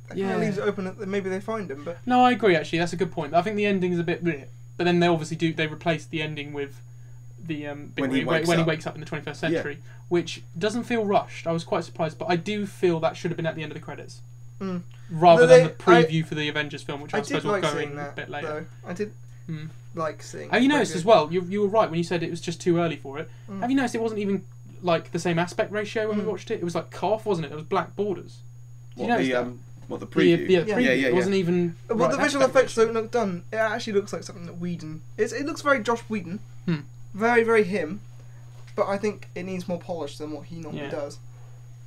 that kind Yeah. of leaves it open that maybe they find him. But No, I agree. Actually, that's a good point. I think the ending is a bit bleh. But then they obviously do. They replace the ending with the bit When where he wakes when he up. wakes up in the 21st century, which doesn't feel rushed. I was quite surprised, but I do feel that should have been at the end of the credits rather than the preview for the Avengers film, which I, I suppose did will like go seeing in a that. bit later. Though. I did Mm. like seeing. And you it. noticed Very as good. well. You were right when you said it was just too early for it. Mm. Have you noticed it wasn't even like the same aspect ratio when we watched it? It was like cut off, wasn't it? There was black borders. Did you notice that? What the The preview? preview. yeah. It wasn't even. Well, right the visual aspect effects ratio. don't look done. It actually looks like something that Whedon. It looks very Josh Whedon. Hmm. Very, very him. But I think it needs more polish than what he normally Yeah. does.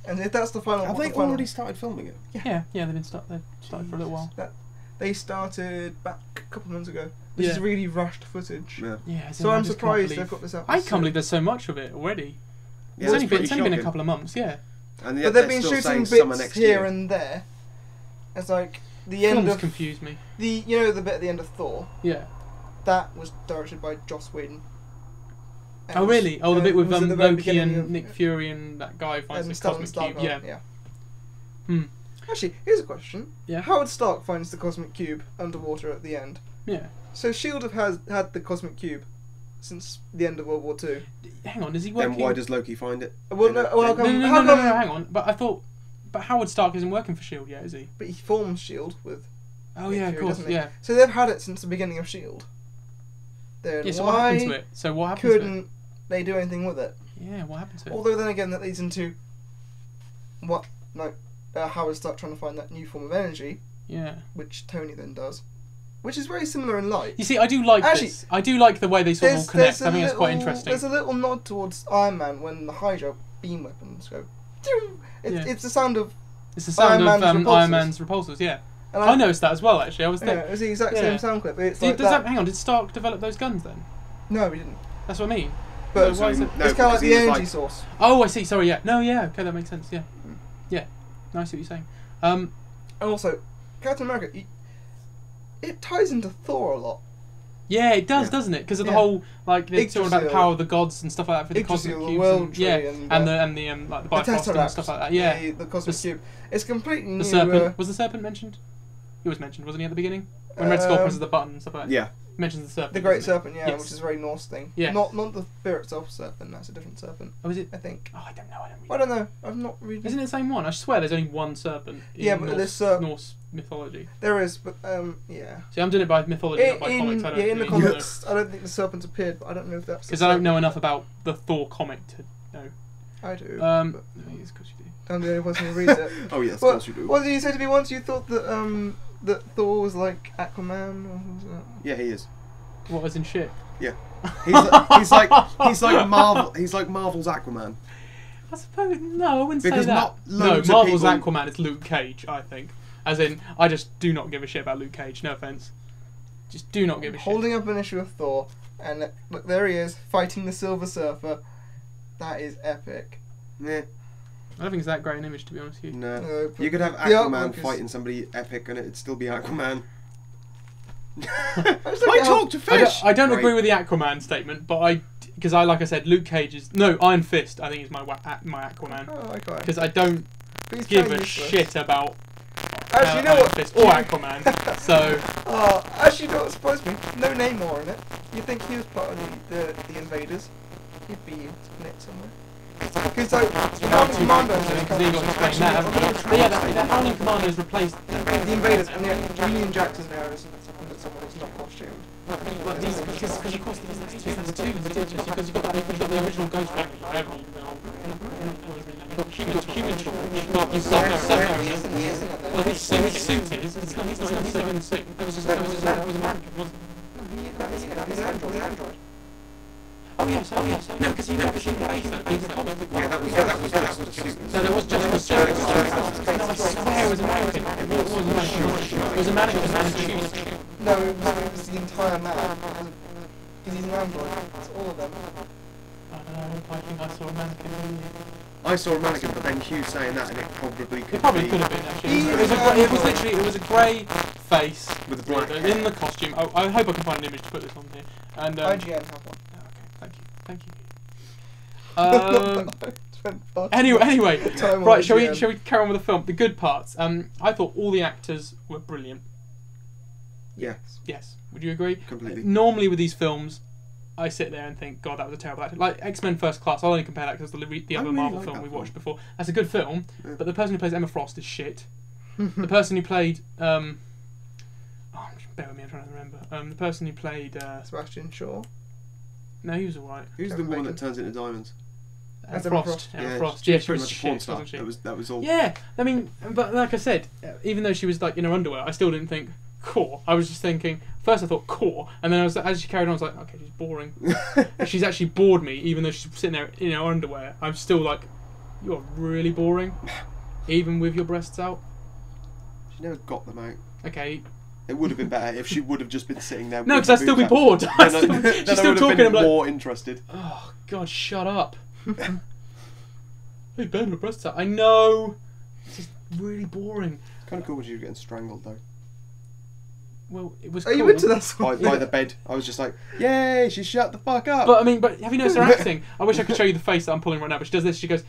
And if that's the final, Have what they the final, already started filming it? Yeah, they've started for a little while. They started back a couple of months ago. This is really rushed footage. Yeah. Yeah, as in, So I I'm just surprised can't they've got this out. I can't believe there's so much of it already. Yeah, It's only been a shocking. couple of months, yeah. And But yet they've they're been still shooting saying summer bits next here year. and there. It's like the Films end of confuse me. the the bit at the end of Thor. Yeah. That was directed by Joss Whedon. And Oh really? Oh, the bit with was at the very Loki beginning and of- Nick Fury and that guy finds the Stellan cosmic cube. Skarsgård, Yeah. Hmm. Actually, here's a question. Yeah. Howard Stark finds the cosmic cube underwater at the end. Yeah. So Shield have had the cosmic cube since the end of World War Two. Hang on, is he working? Then why does Loki find it? Well, no, well, how come? No, hang on. But I thought, but Howard Stark isn't working for Shield yet, is he? But he forms Shield with. Oh Nick yeah, of Fury, course, doesn't he? yeah. So they've had it since the beginning of Shield. Then Yeah. So what happened to it? So what happened to couldn't they do anything with it? it? Yeah. What happened to it? Although then again, that leads into what Howard Stark trying to find that new form of energy, Yeah. which Tony then does, which is very similar in light. You see, I do like Actually, this. I do like the way they sort of all connect. a I think it's quite little- interesting. There's a little nod towards Iron Man when the Hydra beam weapons go. Yeah. It's the sound of. It's the sound Iron of Man's Iron repulsors. Man's repulsors. Yeah. And I noticed that as well. Actually, I was Yeah, thinking. it was the exact Yeah. same sound clip. It's Did, like does that. hang on? Did Stark develop those guns then? No, we didn't. That's what I mean. But So why is it- No, it's kind of like because the he was energy like- source. Oh, I see. Sorry. Yeah. No. Yeah. Okay, that makes sense. Yeah. Yeah. No, I see what you're saying. And also, Captain America, it ties into Thor a lot. Yeah, it does, Yeah. doesn't it? Because of the Yeah. whole like they're talking about the Yggdrasil. power of the gods and stuff like that for the cosmic Yggdrasil, the cubes. world And, tree, yeah, and, and the like the The Bifrost and Tesseract, stuff like that. Yeah. the cosmic The cube. It's completely new. The serpent was the serpent mentioned? He was mentioned, wasn't he, at the beginning? When Red Skull presses the button and stuff like that. Yeah. He mentions the serpent. the Great doesn't he? Serpent, yeah, Yes. which is a very Norse thing. Yeah. Not the spirit self serpent. That's a different serpent, Oh, is it? I think. Oh, I don't know. I don't know. I've not really. Isn't it the same one? I swear there's only one serpent in Yeah, but Norse, this, Norse mythology. There is, but yeah. See, I'm doing it by mythology, not by comics. I don't in the really know. comics, I don't think the serpent's appeared, but I don't know if that's. Because I don't know enough about the Thor comic to know. I do. No, but it's because you do. I'm the only person who reads it. Oh yes, of What, course you do. what did you say to me once? You thought that that Thor was like Aquaman, or what was that? Yeah, he is. What was in shit? Yeah. He's like Marvel. He's like Marvel's Aquaman. I suppose no, I wouldn't Because say that. not No, loads of Marvel's people- Aquaman is Luke Cage, I think. As in, I just do not give a shit about Luke Cage. No offense. Just do not give a shit. Holding up an issue of Thor, and look, there he is fighting the Silver Surfer. That is epic. Yeah. I don't think it's that great an image, to be honest with you. No. No, but You could have the Aquaman artwork is- fighting somebody epic, and it'd still be Aquaman. I just I like how- talk to fish. I don't Right. agree with the Aquaman statement, but because like I said, Luke Cage is no Iron Fist. I think is my my Aquaman Oh, okay. because I don't But he's give kinda a useless. shit about Actually, you know Iron what? Fist or Aquaman. So Actually, you know what surprised me? No Namor in it. You'd think he was part of the invaders. He'd be in it somewhere. Because like, the Howling Commandos are because he got explained that, haven't he? But yeah, the Howling Commandos replaced. the invaders, and yeah, Union Jackson there is someone who's not costumed. But these, because of course there's two ridiculous because you've got the original Ghost Rider, whatever you've got Human Torch, you've got Segue. Well, his suit is. It's not a civilian suit. It was American, wasn't it? He's an android. Oh yes. No, because he never seen the face. Yeah, that was the suit. No, there was just a suit. No, I swear it was American. It was American. It was Massachusetts. No, it was the entire man. Because he's an android. It's all of them. I don't know. I think I saw a mannequin. I saw a mannequin, but then Hugh saying that, and it probably could It probably be could have been actually. It was a grey face with a black in hair. the costume. Oh, I hope I can find an image to put this on here. And IGN have one. okay, thank you. Spent far too Anyway, much time on right? Shall IGN. we carry on with the film? The good parts. I thought all the actors were brilliant. Yeah, Yes, would you agree? completely. Normally with these films, I sit there and think, God, that was a terrible actor. Like X-Men First Class, I'll only compare that because the I other really Marvel like film that we film. watched before. That's a good film, Yeah. but the person who plays Emma Frost is shit. The person who played, bear with me, I'm trying to remember. The person who played, Sebastian Shaw. no, he was alright. Who's the Kevin woman Bacon. that turns into diamonds? That's Emma Frost. Frost. Emma Frost. she Yeah, was she pretty was much a porn shit, star. wasn't she? That was all. Yeah, I mean, but like I said, even though she was like in her underwear, I still didn't think core. I was just thinking. First, I thought core, and then as she carried on, I was like, okay, she's boring. She's actually bored me, even though she's sitting there in her underwear. I'm still like, You are really boring, even with your breasts out. She never got them out. Okay. It would have been better if she would have just been sitting there. No, with because her I'd still be boobs out. bored. Then I She's would still have talking. been I'm like, more interested. oh God, shut up. Hey Ben, her breasts out. I know. It's just really boring. It's kind of cool when she was getting strangled though. Well, it was. Are cool. you into that song? By the bed. I was just like, yay, she shut the fuck up. But I mean, have you noticed her acting? I wish I could show you the face that I'm pulling right now. But she does this. She goes.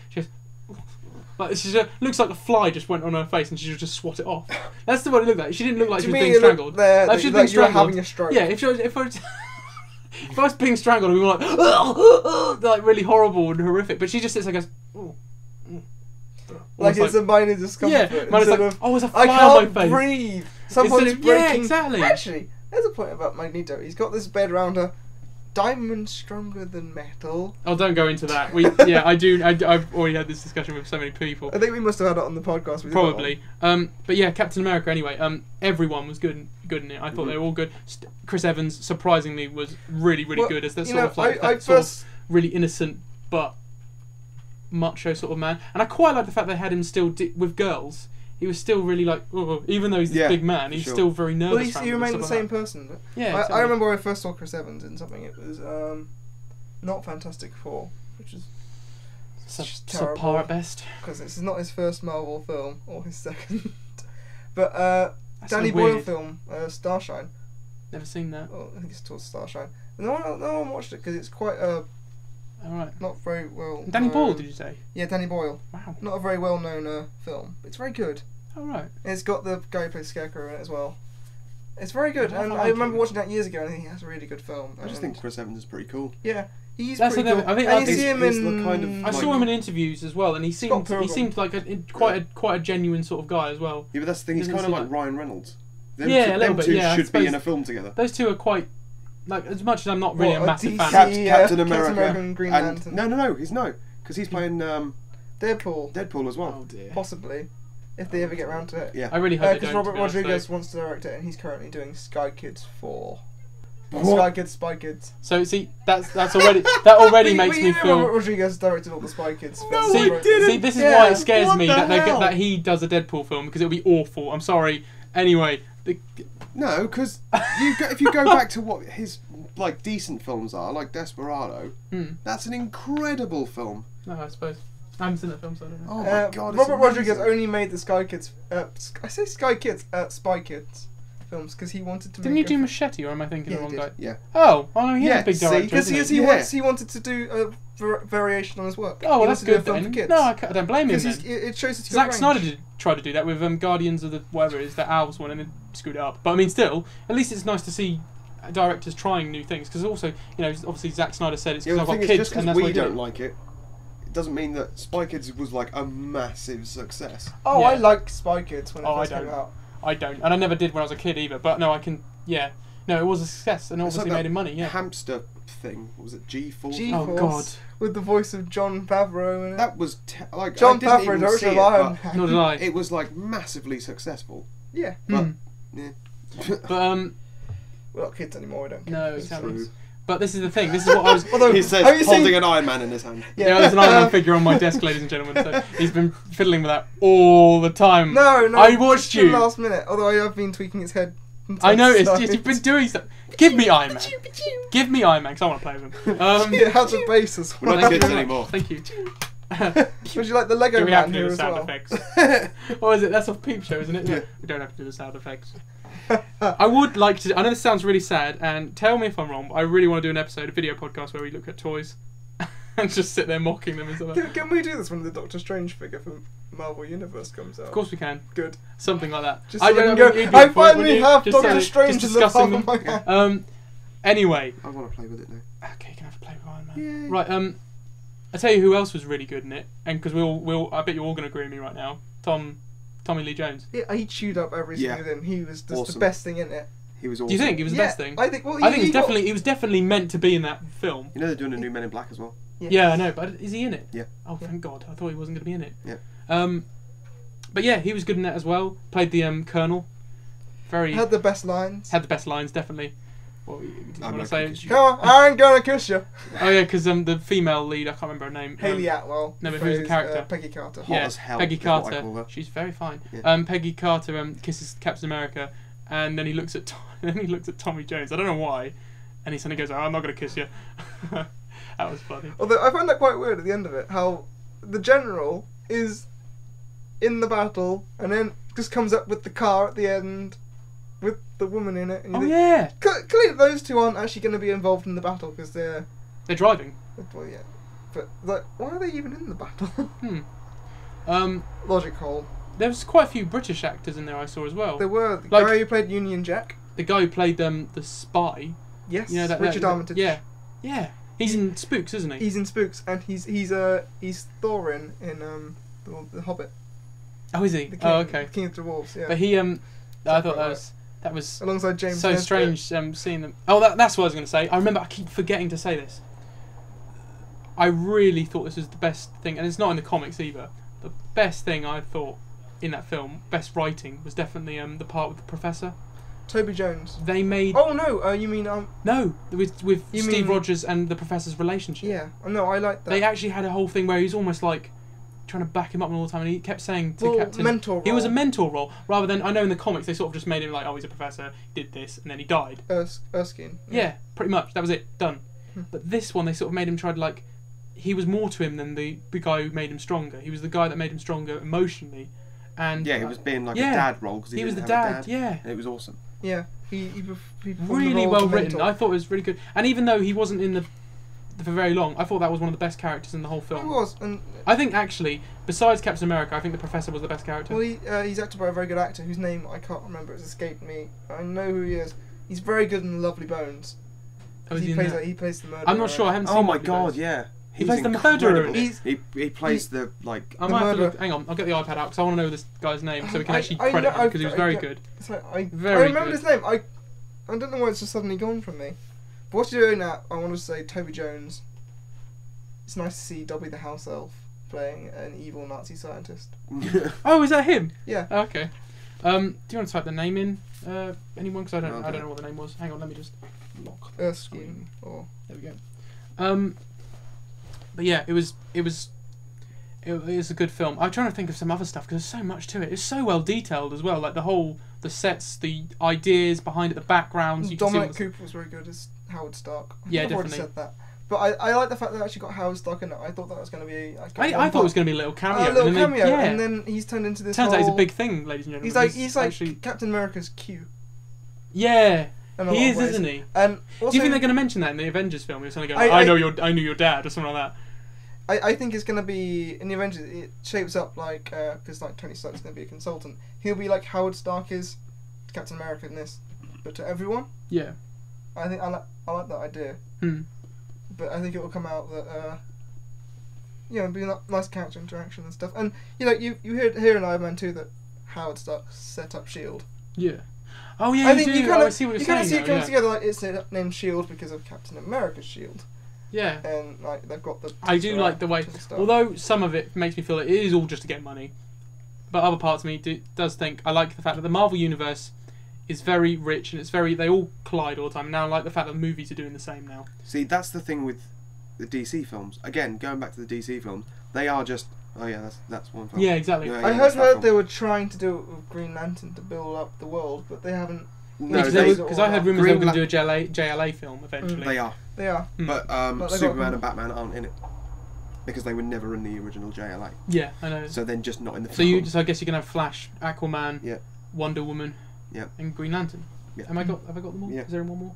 Like she just, looks like a fly just went on her face and she would just swat it off. That's the way it looked like. She didn't look like Do she you was mean being it looked strangled. there Like, if she was that being you were strangled. having a stroke? Yeah, if I was being strangled, I'd be like, like really horrible and horrific. But she just sits there and goes, Like it's a minor discomfort. Yeah, mine is like, instead of, oh, there's a I fly on my can't face. breathe. Someone's Instead of- breaking. yeah, exactly. Actually, there's a point about Magneto. He's got this bed around her. Diamond stronger than metal. Oh, don't go into that. I've already had this discussion with so many people. I think we must have had it on the podcast. Probably. But yeah, Captain America. Anyway, everyone was good in it. I thought they were all good. Chris Evans surprisingly was really Well, good as that you sort know, of like I that sort first- of really innocent but macho sort of man. And I quite like the fact they had him still with girls. He was still really like, even though he's this big man, he's still very nervous. Well, he remained the same person. But Yeah, I remember when I first saw Chris Evans in something. It was not Fantastic Four, which is subpar terrible at best. because this is not his first Marvel film or his second. But That's Danny so Boyle weird. film, Starshine. Never seen that. Oh, I think it's called Starshine. No one watched it because it's quite All right. not very well. Danny known. Boyle, did you say? Yeah, Danny Boyle. Wow. Not a very well known film. It's very good. All right. And it's got the guy who plays Scarecrow in it as well. It's very good, I and like I remember him. watching that years ago, and I think it's a really good film. I just think Chris Evans is pretty cool. Yeah, he's That's pretty another- cool. I think and that's- you see him he's in. the kind of- I saw him in interviews as well, and he seemed Pilgrim. like quite a genuine sort of guy as well. Yeah, but that's the thing. He's Doesn't kind of seem like like- Ryan Reynolds. Them Yeah, two, a little them bit, two yeah, I should be in suppose- a film together. Those two are quite like, as much as I'm not really What, a a massive DC fan. Captain Captain America America and Green and Lantern. no, he's because he's playing Deadpool, Deadpool as well. Oh dear. possibly, if they ever get around to it. Yeah. I really hope they Because don't. Robert to be honest, Rodriguez though. wants to direct it, and he's currently doing Sky Kids 4. What? Sky Kids, Spy Kids. So see, that's already makes me Robert feel. Rodriguez directed all the Spy Kids No, films. See, I didn't. see, this is Yeah. why it scares What me the that hell? that he does a Deadpool film because it'll be awful. I'm sorry. Anyway, No, because if you go back to what his like decent films are, like Desperado, that's an incredible film. no, I suppose I haven't seen that film, so I don't know. Oh my god! it's Robert Rodriguez amazing. only made the Sky Kids. I say Sky Kids, Spy Kids films because he wanted to. Didn't he make do a Machete, or am I thinking Yeah, the wrong he guy? did. Yeah. Oh, no, he's Yeah, a big see, director. Because Isn't he Yeah. wanted to do a variation on his work. Oh, well, He that's wanted to do a good film then. for kids. No, I don't blame him Because then. it shows that Zack Snyder did try to do that with Guardians of the whatever it is, the Owls one, and then screwed it up. But I mean, still, at least it's nice to see directors trying new things because also, obviously Zack Snyder said it's Yeah, because the I've thing got is, kids just and because that's why we he did don't it. like it, it doesn't mean that Spy Kids was like a massive success. Oh, Yeah. I liked Spy Kids when it Oh, I first came don't. out. I don't, and I never did when I was a kid either. But no, I can. Yeah, no, it was a success and It's obviously like made that him money. Yeah. Hamster thing. What was it G-Force? Oh, God. With the voice of John Favreau in it. That was like John I didn't Favreau, even director see of it, Iron but Man. Nor did I. it was like massively successful. Yeah. But Hmm. yeah. But We're not kids anymore, we don't care. no, It's exactly. true. But this is the thing. This is what I was. Although, He have says you holding seen- an Iron Man in his hand. Yeah, there's an Iron Man figure on my desk, ladies and gentlemen. So he's been fiddling with that all the time. No, I watched just the you. last minute. Although I have been tweaking his head. from I time to noticed. time. Yes, you've been doing stuff. Give me Iron Man. Give me Iron Man, because I want to play with him. Yeah, it has a bass as We're well. not Thank you kids very much. anymore. Thank you. Would you like the Lego Do we have Man to do here the as sound well? effects? What is it? That's off Peep Show, isn't it? Yeah. We don't have to do the sound effects. I would like to. I know this sounds really sad, and tell me if I'm wrong, but I really want to do an episode, a video podcast where we look at toys and just sit there mocking them and stuff. Can we do this when the Doctor Strange figure from Marvel Universe comes out? Of course we can. Good. Something like that. Just so I can go, you'd be I up for it, finally wouldn't you? have Just Doctor so- Strange just in the palm discussing of my them. hand. Anyway. I want to play with it now. Okay, you can have to play with Iron Man. Yay. Right. I tell you who else was really good in it, and because I bet you're all going to agree with me right now. Tommy Lee Jones. Yeah, he chewed up everything Yeah. with him. He was just the Awesome. best thing in it. He was awesome. Do you think he was the best thing? I think. Well, I think he got- it was definitely meant to be in that film. You know they're doing a new Men in Black as well. Yeah, I know, but is he in it? Yeah. Oh, thank God! I thought he wasn't going to be in it. Yeah. But yeah, he was good in that as well. Played the Colonel. Had the best lines. Had the best lines, definitely. What do you I'm want to not say? gonna kiss you. Come on, I ain't gonna kiss you. Oh yeah, because the female lead, I can't remember her name. Haley Atwell. no, but who's the character? Peggy Carter. Hot as hell Peggy is what I Carter. call her. She's very fine. Yeah. Peggy Carter kisses Captain America, and then he looks at Tommy Jones. I don't know why, and he suddenly goes, "Oh, I'm not gonna kiss you." That was funny. Although I find that quite weird at the end of it, how the general is in the battle and then just comes up with the car at the end with the woman in it. And you Oh think, yeah, clearly those two aren't actually going to be involved in the battle because they're driving. well, yeah. But like, why are they even in the battle? Logic hole. There was quite a few British actors in there I saw as well. There were the Like- guy who played Union Jack. The guy who played the spy. Yes, You know that Richard Armitage. Yeah. He's in Spooks, isn't he? He's in Spooks, and he's Thorin in the Hobbit. Oh, is he? The King, Oh, okay. King of the Dwarves. Yeah. But he I thought right. that was Alongside James. so Nesbitt. strange seeing them. Oh, that's what I was going to say. I remember I keep forgetting to say this. I really thought this was the best thing, and it's not in the comics either. The best thing I thought in that film, best writing, was definitely the part with the professor. Toby Jones. They made Oh no, you mean no with You Steve mean- Rogers and the professor's relationship. yeah. No, I like that. They actually had a whole thing where he's almost like trying to back him up all the time, and he kept saying to Well, Captain, mentor he was a role. mentor role rather than, I know in the comics they sort of just made him like, oh, he's a professor, he did this, and then he died. Erskine. Yeah, pretty much. That was it. Done. Hmm. But this one, they sort of made him try to like. He was more to him than the guy who made him stronger. He was the guy that made him stronger emotionally, and Yeah, he was being like yeah, a dad role because he was the didn't have a dad. Yeah, And it was awesome. Yeah. He performed the really role well of a written. mentor. I thought it was really good. And even though he wasn't in the for very long, I thought that was one of the best characters in the whole He film. was, and I think actually, besides Captain America, I think the Professor was the best character. well, he's acted by a very good actor whose name I can't remember. It's escaped me. I know who he is. He's very good in Lovely Bones. Oh, is he in plays that? he plays the murderer. I'm not sure. I haven't seen. Oh my Lovely god, Bones. yeah. He He's plays the incredible. murderer in it. He plays the like. I The might have to murderer. look. Hang on, I'll get the iPad out because I want to know this guy's name so we can I- actually I credit know- him because he was I very get- good. So I Very remember good. his name. I don't know why it's just suddenly gone from me. But what you're doing now, I want to say Toby Jones. It's nice to see Dobby the house elf playing an evil Nazi scientist. Oh, is that him? Yeah. Oh, okay. Do you want to type the name in? Anyone? Because I No, don't okay. know what the name was. Hang on, let me just lock. Erskine or There we go. But yeah, it was a good film. I'm trying to think of some other stuff because there's so much to it. It's so well detailed as well. Like the sets, the ideas behind it, the backgrounds. You can see Dominic what's- Cooper was very good as Howard Stark. I Yeah, think I've already definitely. said that. But I like the fact that I actually got Howard Stark in it. I thought that was going to be like I thought it was going to be a little cameo. a little and then cameo, yeah. and then he's turned into this. Turns out he's a whole- big thing, ladies and gentlemen. He's like actually, Captain America's Q. yeah, in a lot he of is, ways. isn't he? And Do also, you think they're going to mention that in the Avengers film? You're suddenly I- going, I I- knew your dad, or something like that. I think it's going to be in the Avengers. It shapes up like because like Tony Stark's going to be a consultant. He'll be like Howard Stark is to Captain America in this, but to everyone. Yeah. I think I like that idea. Hmm. But I think it will come out that it'll be a nice character interaction and stuff. And you know, you hear in Iron Man 2 that Howard Stark set up Shield. Yeah. Oh yeah, I you think do. you kind I of see what you you're kind of saying. see it now, come yeah. together. Like it's named Shield because of Captain America's shield, Yeah. and like they've got the. I do like the way, although some of it makes me feel it is all just to get money, but other parts of me does think I like the fact that the Marvel universe is very rich and it's very, they all collide all the time. Now I like the fact that movies are doing the same now. See, that's the thing with the DC films. Again, going back to the DC films, they are just that's one film. Yeah, exactly. Yeah, I yeah, heard that's that film. they were trying to do it with Green Lantern to build up the world, but they haven't. No, Because I heard rumours they were Green going to do a JLA film eventually. They are, They are. Mm. but But they got- Superman and Batman aren't in it because they were never in the original JLA. Yeah, I know. So then just not in the So film. I guess you can have Flash, Aquaman, Yeah. Wonder Woman, Yeah. and Green Lantern. Yeah. Have I got them all? Yeah. Is there one more?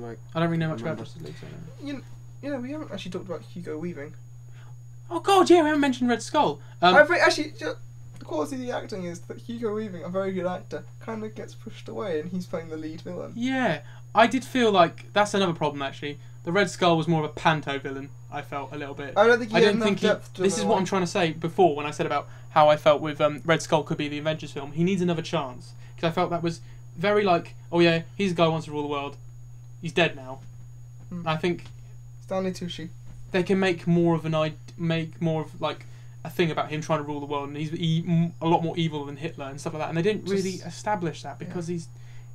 Like I don't really know much about Remember. Justice League. So I don't know. You know, we haven't actually talked about Hugo Weaving. Oh god, yeah, we haven't mentioned Red Skull. Actually, the quality of the acting is that Hugo Weaving, a very good actor, kind of gets pushed away, and he's playing the lead villain. Yeah, I did feel like that's another problem actually. The Red Skull was more of a panto villain. I felt a little bit. I don't think he I had don't enough think he. depth to This is the what I'm role. trying to say before when I said about how I felt with Red Skull could be the Avengers film. He needs another chance because I felt that was very like, oh yeah, he's the guy who wants to rule the world. He's dead now. Hmm. I think Stanley Tucci. they can make more of like a thing about him trying to rule the world, and he's a lot more evil than Hitler and stuff like that. And they didn't really Just- establish that because he's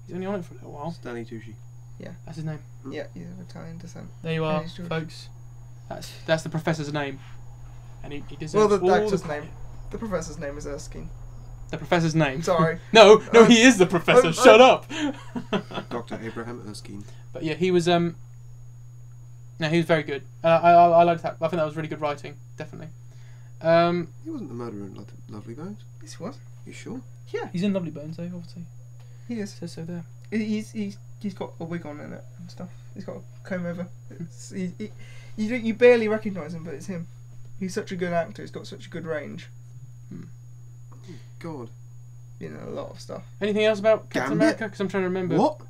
He's only on it for a little while. Stanley Tucci. That's his name. Yeah, he's of Italian descent. There you are, he's Jewish. folks. That's the professor's name, and he deserves Well, the all actor's the name. The professor's name is Erskine. The professor's name. Sorry. No, he is the professor. Shut up. Dr. Abraham Erskine. But yeah, he was no, he was very good. I liked that. I think that was really good writing, definitely. He wasn't the murderer in Lovely Bones. Yes, he was. You sure? Yeah, He's in Lovely Bones, though, obviously. he is. Says so there. He's got a wig on in it and stuff. He's got a comb over. You barely recognise him, but it's him. He's such a good actor. He's got such a good range. God. You know, a lot of stuff. Anything else about Captain Gambit? America? Because I'm trying to remember. What?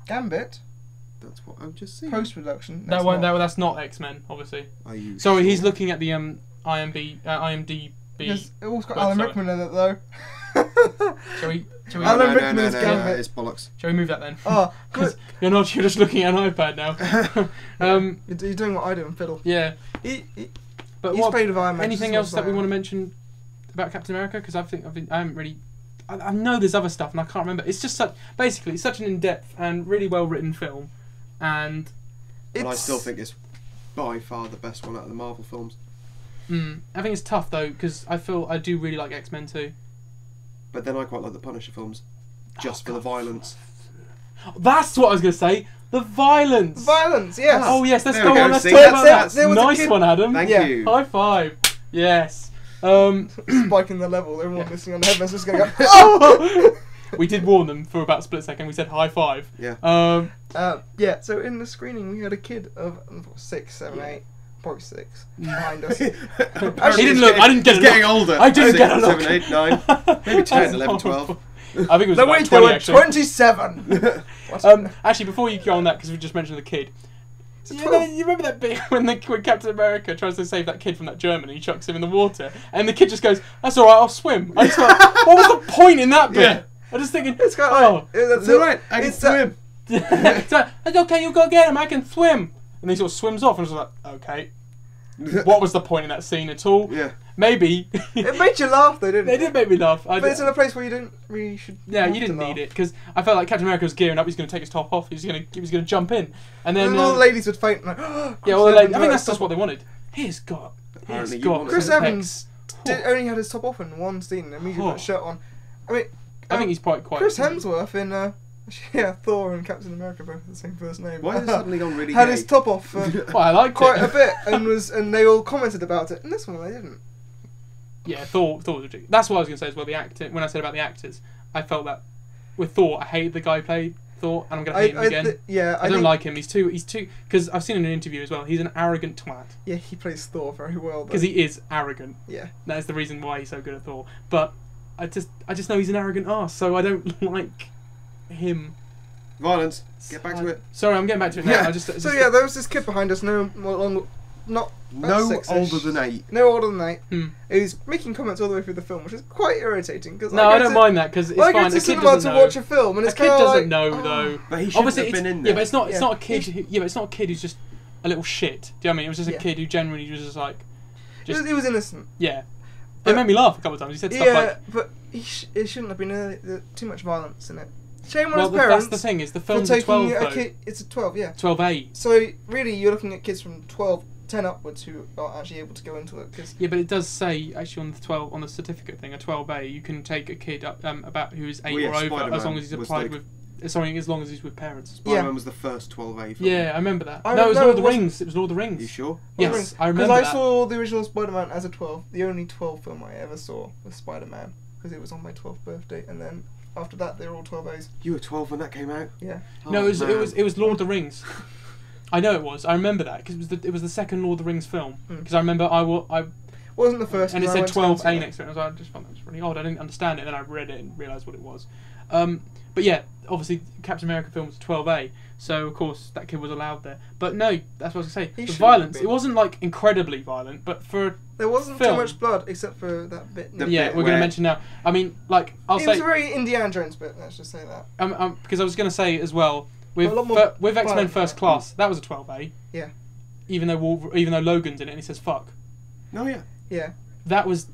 Gambit? That's what I've just seen. Post-production. That's not X-Men, obviously. Are you Sorry, he's sure? looking at the IMDb. Because it also got website. Alan Rickman in it, though. Shall we Alan Rickman is no, Gambit. it's bollocks. shall we move that then? Oh, Because you're just looking at an iPad now. you're doing what I do in fiddle. Yeah. But He's what? played with Iron Man. Anything else that we want to mention about Captain America? Because I haven't really. I know there's other stuff and I can't remember. It's just basically it's such an in-depth and really well written film, and I still think it's by far the best one out of the Marvel films. I think it's tough though because I do really like X-Men too. But then I quite like the Punisher films, just for the violence. That's what I was gonna say. The violence. Violence, yes. Oh yes, let's There go we go, on. Let's see, talk about that's that. it. Nice one, Adam. Thank Yeah. you. High five. Yes. Spiking the level. Everyone listening on the headphones is going to go, oh! We did warn them for about a split second. We said high five. Yeah. Yeah, so in the screening we had a kid of 6, 7, 8, probably 6 behind us. He didn't look. I didn't get a He's getting look. older. I didn't get a look. 7, 8, 9, maybe 10, 11, 12. I think it was No, about wait, 20 they were actually. 27! Actually, before you go on that, because we just mentioned the kid. You 12. remember that bit when Captain America tries to save that kid from that German and he chucks him in the water, and the kid just goes, "That's all right, I'll swim." I just thought, what was the point in that bit? Yeah. I'm just thinking, It's kind of It's alright, I can swim. it's okay, you go get him, I can swim. And he sort of swims off, and I was like, okay. What was the point in that scene at all? Yeah. Maybe. It made you laugh though, didn't They it? did make me laugh. But it's in a place where you don't really should. Yeah, have you to didn't laugh. need it because I felt like Captain America was gearing up. He's going to take his top off. He was going to jump in, and then And all the ladies would faint. Like, oh, yeah, well, I think that's just what they wanted. He's got. Apparently you got wanted Chris some Evans pecs. only had his top off in one scene and immediately put a shirt on. I mean, I think he's quite. Chris Hemsworth in Thor and Captain America both have the same first name. Why has it suddenly gone really had gay? his top off Well, I liked quite it. a bit and they all commented about it. And this one they didn't. Yeah, Thor was ridiculous. That's what I was going to say as well. The acting. When I said about the actors, I felt that with Thor, I hated the guy who played Thor, and I'm going to hate him again. I don't like him. He's too. Because I've seen in an interview as well. He's an arrogant twat. Yeah, he plays Thor very well. Because he is arrogant. Yeah. That is the reason why he's so good at Thor. But I just know he's an arrogant arse, so I don't like him. Violence. Get back to it. Sorry, I'm getting back to it now. Yeah. Just, So yeah, there was this kid behind us. Not No six-ish. older than 8. No older than 8. Hmm. He's making comments all the way through the film, which is quite irritating. Cause No, I don't mind that because it's I fine. go to A kid cinema doesn't to know. watch a film, and A it's kid kinda doesn't like, know though. But he should Obviously, have been in yeah, there. but it's not. It's Yeah. not a kid. Yeah, but it's not a kid who's just a little shit. Do you know what I mean? It was just a Yeah. kid who genuinely was just like, He was innocent. yeah. But- It made me laugh a couple of times. He said stuff Yeah, like, but it shouldn't have been too much violence in it. Shame on well, his parents. that's the thing is the for film's a taking 12 a though. kid. It's a 12, yeah. 12A. So really, you're looking at kids from 10 upwards who are actually able to go into it. Cause Yeah, but it does say actually on the 12 on the certificate thing, a 12A, you can take a kid up about who is 8 Well, yeah, or over Spider-Man as long as he's was applied like- with. Sorry, as long as he's with parents. Spider-Man was the first 12A film. Yeah, I remember that. I No, it was no, Lord of it the wasn't. Rings. It was Lord of the Rings. You sure? Yes, I remember Because I that. saw the original Spider-Man as a 12. The only 12 film I ever saw was Spider-Man because it was on my 12th birthday, and then after that they were all 12As. You were 12 when that came out? Yeah. No, Oh, it man. was Lord of the Rings. I know it was. I remember that because it was the second Lord of the Rings film. Because I remember I Wasn't the first. and it I said went to go 12A see next to it. And I just found that was really odd. I didn't understand it. Then I read it and realised what it was. But yeah, obviously Captain America film was 12A, so of course that kid was allowed there. But no, that's what I was gonna say. He The shouldn't violence. have It been. wasn't like incredibly violent, but for There wasn't film. too much blood except for that bit. The yeah, bit we're gonna where- mention now. I mean, like I'll It was say a very Indiana Jones bit. Let's just say that. because I was gonna say as well with A lot more with X-Men violent, First right? Class, that was a 12A. Yeah. Even though Logan's in it and he says fuck. Oh, yeah. Yeah. That was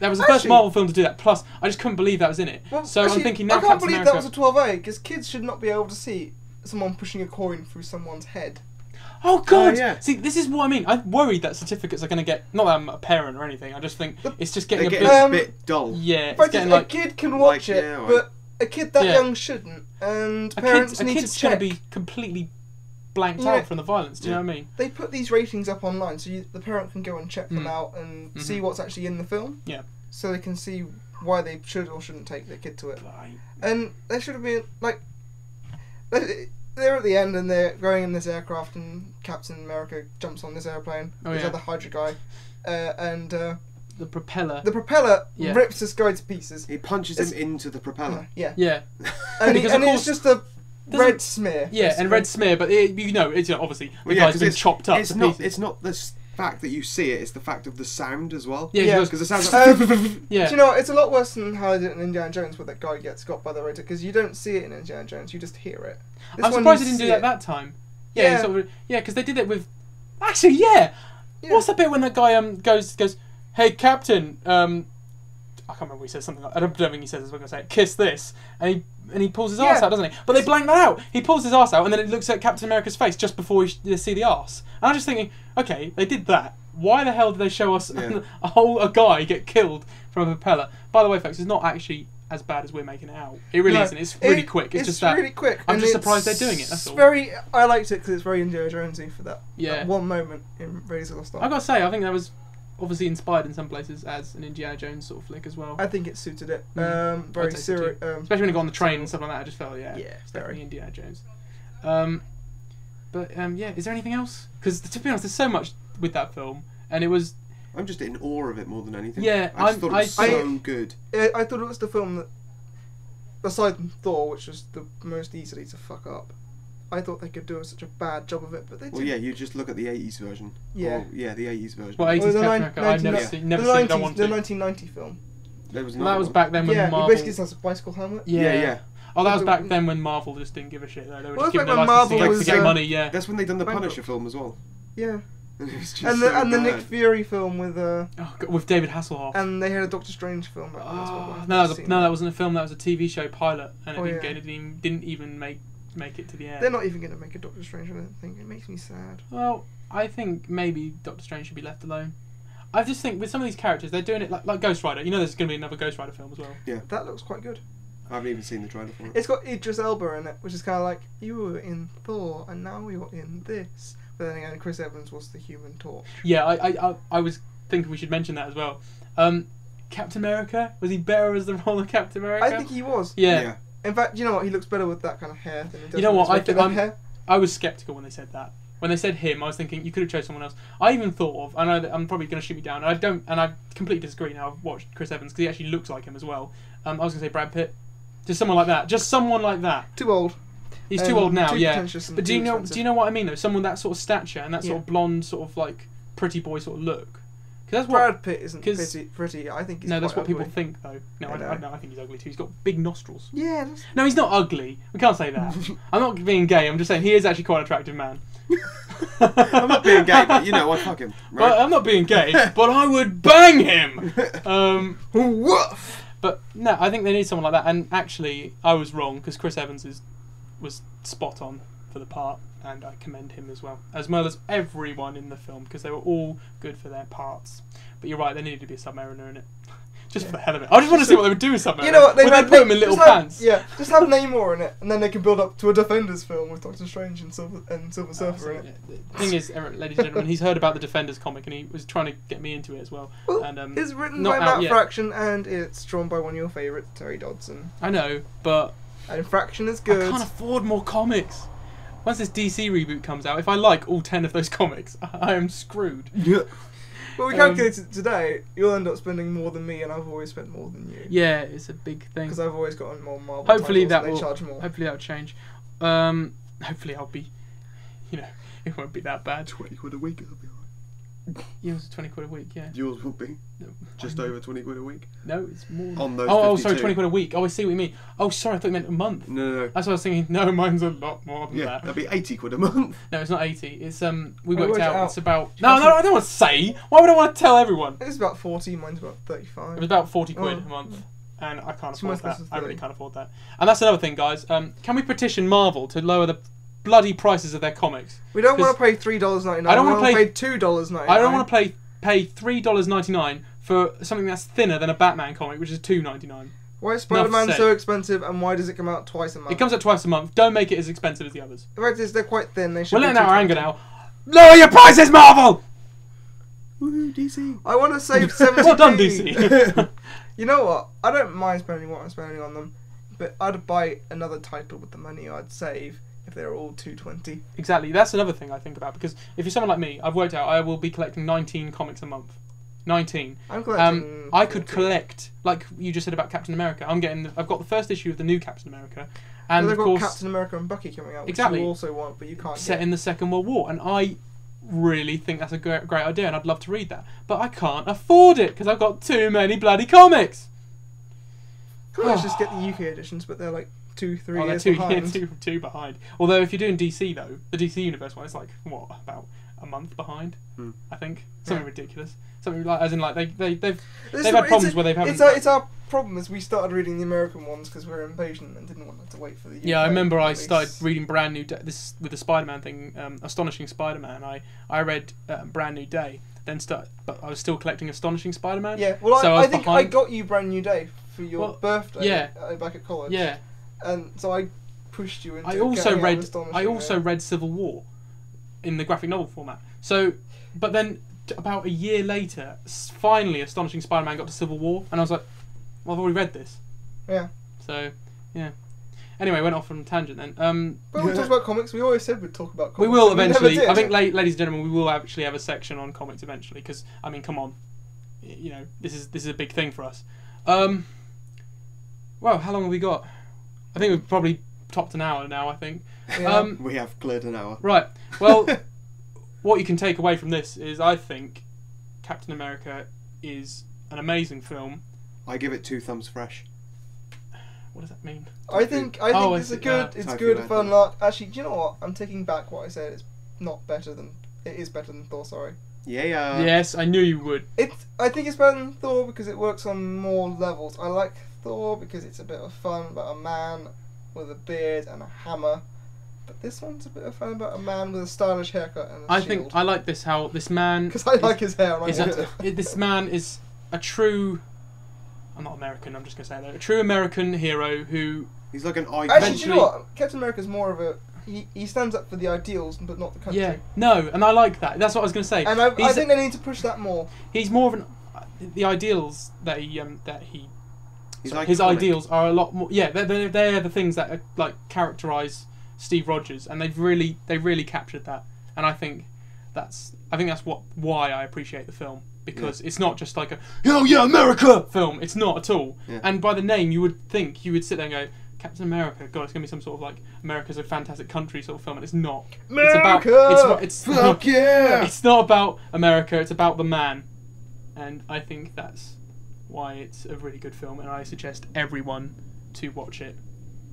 That was the first Actually- Marvel film to do that. Plus, I just couldn't believe that was in it. Well, So actually, I'm thinking now I can't Captain believe America. that was a 12A because kids should not be able to see someone pushing a coin through someone's head. Oh God! yeah. See, this is what I mean. I'm worried that certificates are going to get. Not that I'm a parent or anything. I just think it's just getting They're a getting bit. a bit dull. Yeah, it's But getting a like kid can watch like, it, yeah, but a kid that Yeah. young shouldn't. And a parents kid's need to going to check. be completely blanked Yeah. out from the violence. Do you know what I mean? They put these ratings up online so the parent can go and check them out and see what's actually in the film. Yeah. So they can see why they should or shouldn't take their kid to it. Like, And they should have been like, they're at the end and they're going in this aircraft and Captain America jumps on this airplane. Oh, this yeah. other Hydra guy, and the propeller. the propeller Yeah. rips this guy to pieces. He punches him into the propeller. Yeah, Yeah. and, Because of it's course- just a Doesn't- red smear. Yeah, and basically. red smear, but you know, it's obviously the Well, yeah, guy's 'cause been it's- chopped up It's to not. pieces. It's not the fact that you see it. It's the fact of the sound as well. Yeah, Yeah. because Because the sounds. yeah. Do you know what? It's a lot worse than how they did it in Indiana Jones, where that guy gets got by the radar, because you don't see it in Indiana Jones, you just hear it. This I'm one surprised you they didn't do see that it. that time. Yeah. Yeah, because they did it with. Actually, yeah. Yeah. What's that bit when that guy goes, "Hey, Captain, I can't remember what he says, something like, I don't think he says this, I'm going to say it, kiss this, and he pulls his arse Yeah. out, doesn't he? But they blank that out. He pulls his arse out, and then it looks at Captain America's face just before you see the arse. And I'm just thinking, okay, they did that. Why the hell did they show us Yeah. a guy get killed from a propeller? By the way, folks, it's not actually as bad as we're making it out. It really No, isn't. It's really quick. It's just that. really quick. I'm and just it's surprised they're doing it, that's all. I liked it because it's very Indiana Jonesy for that. Yeah. That one moment in Raiders of the Lost Ark. I gotta say, I think that was obviously inspired in some places as an Indiana Jones sort of flick as well. I think it suited it. I'd Very say so serious. Especially when he got on the train and stuff like that, I just felt, yeah, Yeah, it's definitely very. Indiana Jones. Yeah, is there anything else? Because to be honest, there's so much with that film, and it was, I'm just in awe of it more than anything. Yeah, I just thought it was I- so good. I thought it was the film that, aside from Thor, which was the most easily to fuck up, I thought they could do such a bad job of it, but they did. Well, yeah, you just look at the 80s version. Yeah. Or, yeah, the 80s version. well, 80s Well, the Captain nine- America. I've never 19 seen, never the seen it. I 90s want the to. 1990 film. There was Well, another that was one. back then when Yeah, he Marvel. basically has a bicycle helmet. Yeah. Oh, that was back then when Marvel just didn't give a shit. Though. They were Well, just it's giving back their when licensing Marvel to was, get money. Yeah. That's when they done the Bankrupt. Punisher film as well. Yeah. It was just And so the Nick bad. Fury film with Oh, God, with David Hasselhoff. and they had a Doctor Strange film. Back then as well, but I've No, never that seen that wasn't a film. That was a TV show pilot, and it Oh, didn't yeah. get it. Didn't even make it to the end. They're not even going to make a Doctor Strange. I don't think. It makes me sad. Well, I think maybe Doctor Strange should be left alone. I just think with some of these characters, they're doing it like Ghost Rider. You know, there's going to be another Ghost Rider film as well. That looks quite good. I haven't even seen the trailer for it. It's got Idris Elba in it, which is kind of like, you were in Thor and now you're in this. But then again, Chris Evans was the Human Torch. Yeah, I was thinking we should mention that as well. Captain America, was he better as the role of Captain America? I think he was. Yeah. In fact, you know what? He looks better with that kind of hair than he does You know with what, his regular hair. I was sceptical when they said that. When they said him, I was thinking you could have chosen someone else. I even thought of, I know that I'm probably going to shoot me down, and I completely disagree now. I've watched Chris Evans because he actually looks like him as well. I was going to say Brad Pitt, just someone like that, just someone like that. Too old. He's too old now, too yeah. pretentious and But do too you know? expensive. Do you know what I mean though? Someone that sort of stature and that sort Yeah. of blonde, sort of like pretty boy sort of look. Because that's what. Brad Pitt isn't 'cause- pretty. I think he's No, that's quite what people ugly. think though. No, I know. I think he's ugly too. He's got big nostrils. Yeah. That's... No, he's not ugly. We can't say that. I'm not being gay. I'm just saying he is actually quite an attractive man. I'm not being gay, but you know, I fuck him. But Right? I'm not being gay. But I would bang him. Woof! But no, I think they need someone like that. And actually, I was wrong because Chris Evans was spot on for the part, and I commend him as well as everyone in the film because they were all good for their parts. But you're right, there needed to be a Submariner in it, just for the hell of it. I just want to see what they would do with Submariner. You know what? Would they put him in little just have- pants? Yeah, just have Namor in it, and then they can build up to a Defenders film with Doctor Strange and Silver Surfer So, in it. yeah, the thing is, ladies and gentlemen, he's heard about the Defenders comic and he was trying to get me into it as well. Well, And it's written not by out Matt yet. Fraction, and it's drawn by one of your favourites, Terry Dodson. I know, but And Fraction is I good. can't afford more comics. Once this DC reboot comes out, if I like all 10 of those comics, I am screwed. Well, we calculated today, you'll end up spending more than me, and I've always spent more than you. Yeah, it's a big thing. Because I've always gotten more Marvel Hopefully titles, that and will. they charge more. Hopefully that'll change. Hopefully I'll be. It won't be that bad. 20 quid a week, it'll be Yours is 20 quid a week, yeah. Yours will be No, just over 20 quid a week. No, it's more. On those Oh, 52. sorry, 20 quid a week. Oh, I see what you mean. Oh, sorry, I thought you meant a month. No. That's what I was thinking. No, mine's a lot more than Yeah, that. that'd be 80 quid a month. No, it's not 80. It's we I worked worked out. out. It's about. No, I don't want to say. Why would I want to tell everyone? It's about 40. Mine's about 35. It was about 40 quid Oh. a month, and I can't So afford mine's that. closer to I really 30. can't afford that. And that's another thing, guys. Can we petition Marvel to lower the bloody prices of their comics? We don't want to pay $3.99. I don't wanna want to pay- pay $2.99. I don't want to pay $3.99 for something that's thinner than a Batman comic, which is $2.99. Why is Spider-Man said. so expensive, and why does it come out twice a month? It comes out twice a month. Don't make it as expensive as the others. The fact is, they're quite thin. They should. We're be letting out our anger $2.20. now. Lower your prices, Marvel! Woohoo, DC. I want to save 70p. Well done, DC. You know what? I don't mind spending what I'm spending on them, but I'd buy another title with the money I'd save if they were all $2.20. Exactly. That's another thing I think about, because if you're someone like me, I've worked out I will be collecting 19 comics a month. 19. I'm collecting. I could 40. collect, like you just said about Captain America. I've got the first issue of the new Captain America, Well, and they've of got course Captain America and Bucky coming out, which Exactly. you also want, but you can't. set get. in the Second World War, and I really think that's a great idea, and I'd love to read that, but I can't afford it because I've got too many bloody comics. Comics just get the UK editions, but they're like 2-3 Oh, they're years two, behind. two behind. Although if you're doing DC though, the DC Universe one, it's like what, about a month behind? I think something ridiculous. Something like, as in like they've had problems where they've had. It's our problem is we started reading the American ones because we were impatient and didn't want to wait for the UK. Yeah, I remember I release. started reading Brand New Day. This with the Spider-Man thing, Astonishing Spider-Man. I read Brand New Day, but I was still collecting Astonishing Spider-Man. Yeah, well, so I was think behind. I got you Brand New Day for your Well, birthday. yeah. Back at college. Yeah, And so I pushed you into. I also getting read. Astonishing I also there. read Civil War, in the graphic novel format. So, but then about a year later, finally, Astonishing Spider-Man got to Civil War, and I was like, well, I've already read this. Yeah. So, yeah. Anyway, went off on a tangent then. But we talked about comics. We always said we'd talk about comics. We will and we eventually. never I did. think, ladies and gentlemen, we will actually have a section on comics eventually. Because I mean, come on, you know, this is a big thing for us. Well, how long have we got? I think we've probably topped an hour now. I think. Yeah. We have cleared an hour. Right. Well, what you can take away from this is, I think, Captain America is an amazing film. I give it 2 thumbs fresh. What does that mean? I think Oh, I it's a see. good, How good you fun read lark. Actually, do you know what? I'm taking back what I said. It's not better than. It is better than Thor. Sorry. Yeah. Yes, I knew you would. I think it's better than Thor because it works on more levels. I like Thor because it's a bit of fun about a man with a beard and a hammer. But this one's a bit of fun about a man with a stylish haircut and a I shield. think I like this. How this man. Because I like his hair. And I is want it. this man is a true. I'm not American. I'm just gonna say that a true American hero who. He's like an icon. Actually, do you know eventually- what? Captain America's more of a. He stands up for the ideals, but not the country. Yeah. No, and I like that. That's what I was gonna say. And I He's- think they need to push that more. He's more of an. The ideals that he He's his iconic. ideals are a lot more. Yeah, they're the things that like characterize Steve Rogers, and they've really captured that. And I think that's why I appreciate the film, because it's not just like a "Oh yeah, America" film. It's not at all. Yeah. And by the name, you would sit there and go, Captain America. God, it's gonna be some sort of like America's a fantastic country sort of film, and it's not. America! It's Fuck yeah! It's not about America. It's about the man, and I think that's why it's a really good film, and I suggest everyone to watch it.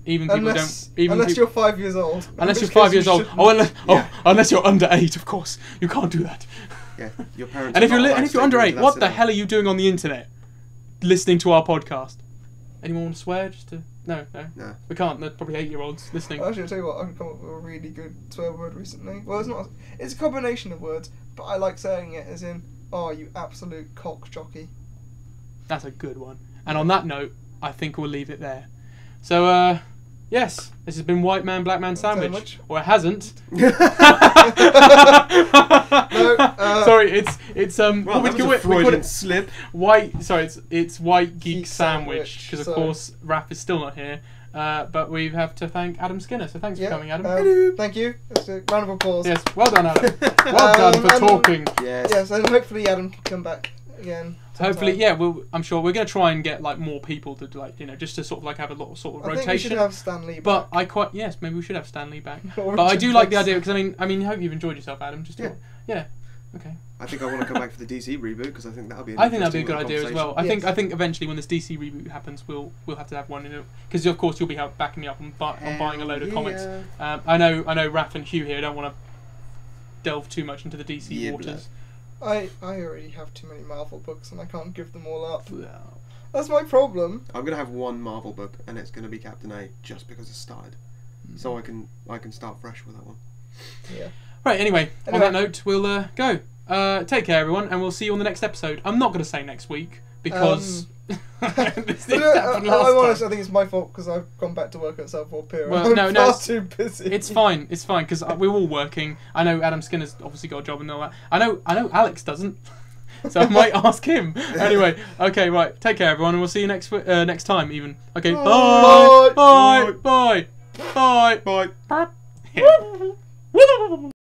Even people Unless don't. you're 5 years old. Unless In you're which 5 case years you old. shouldn't. Unless you're under 8, of course. You can't do that. Yeah, your parents. And if are you're not allowed if to you're take under you 8, into what that the cinema. hell are you doing on the internet? Listening to our podcast. Anyone want to swear? Just to no. No. We can't. There's probably 8-year-olds listening. Actually, I'll tell you what, I've come up with a really good swear word recently. Well, it's not. It's a combination of words, but I like saying it as in, "Oh, you absolute cock jockey." That's a good one. And on that note, I think we'll leave it there. So, yes, this has been White Man, Black Man Sandwich. Sandwich. Or it hasn't. No, Sorry, it's Well, what that we was a call Freudian it slip. White. Sorry, it's White Geek Geek Sandwich, Sandwich, because of so- course Raph is still not here. But we have to thank Adam Skinner. So thanks for coming, Adam. Thank you. That's a round of applause. Yes, well done, Adam. Well done for and- talking. Yes. Yes, and hopefully Adam can come back again. Hopefully, sometime. yeah. I'm sure we're going to try and get like more people to just to sort of like have a little sort of I rotation. think we should have Stan Lee But back. maybe we should have Stan Lee back. Or But I Richard do like the Brooks. idea because I mean, I hope you've enjoyed yourself, Adam. Just Yeah. yeah. Okay. I think I want to come back for the DC reboot because I think that'll be. I think that'd be a good idea as well. I Yes. think eventually when this DC reboot happens, we'll have to have one in it because of course you'll be backing me up on buying a load of comics. I know Raph and Hugh here don't want to delve too much into the DC waters. I already have too many Marvel books and I can't give them all up. That's my problem. I'm gonna have one Marvel book and it's gonna be Captain A just because it started, so I can start fresh with that one. Yeah. Right. Anyway, on that note, we'll go. Take care, everyone, and we'll see you on the next episode. I'm not going to say next week because this happened last I'm honest, time. I think it's my fault because I've gone back to work at Southport Pier. Well, I'm far too busy. It's fine because we're all working. I know Adam Skinner's obviously got a job and all that. I know Alex doesn't, so I might ask him. Anyway, okay, right. Take care, everyone, and we'll see you next time. Even okay. Bye. Bye. Bye. Bye. Bye. Bye.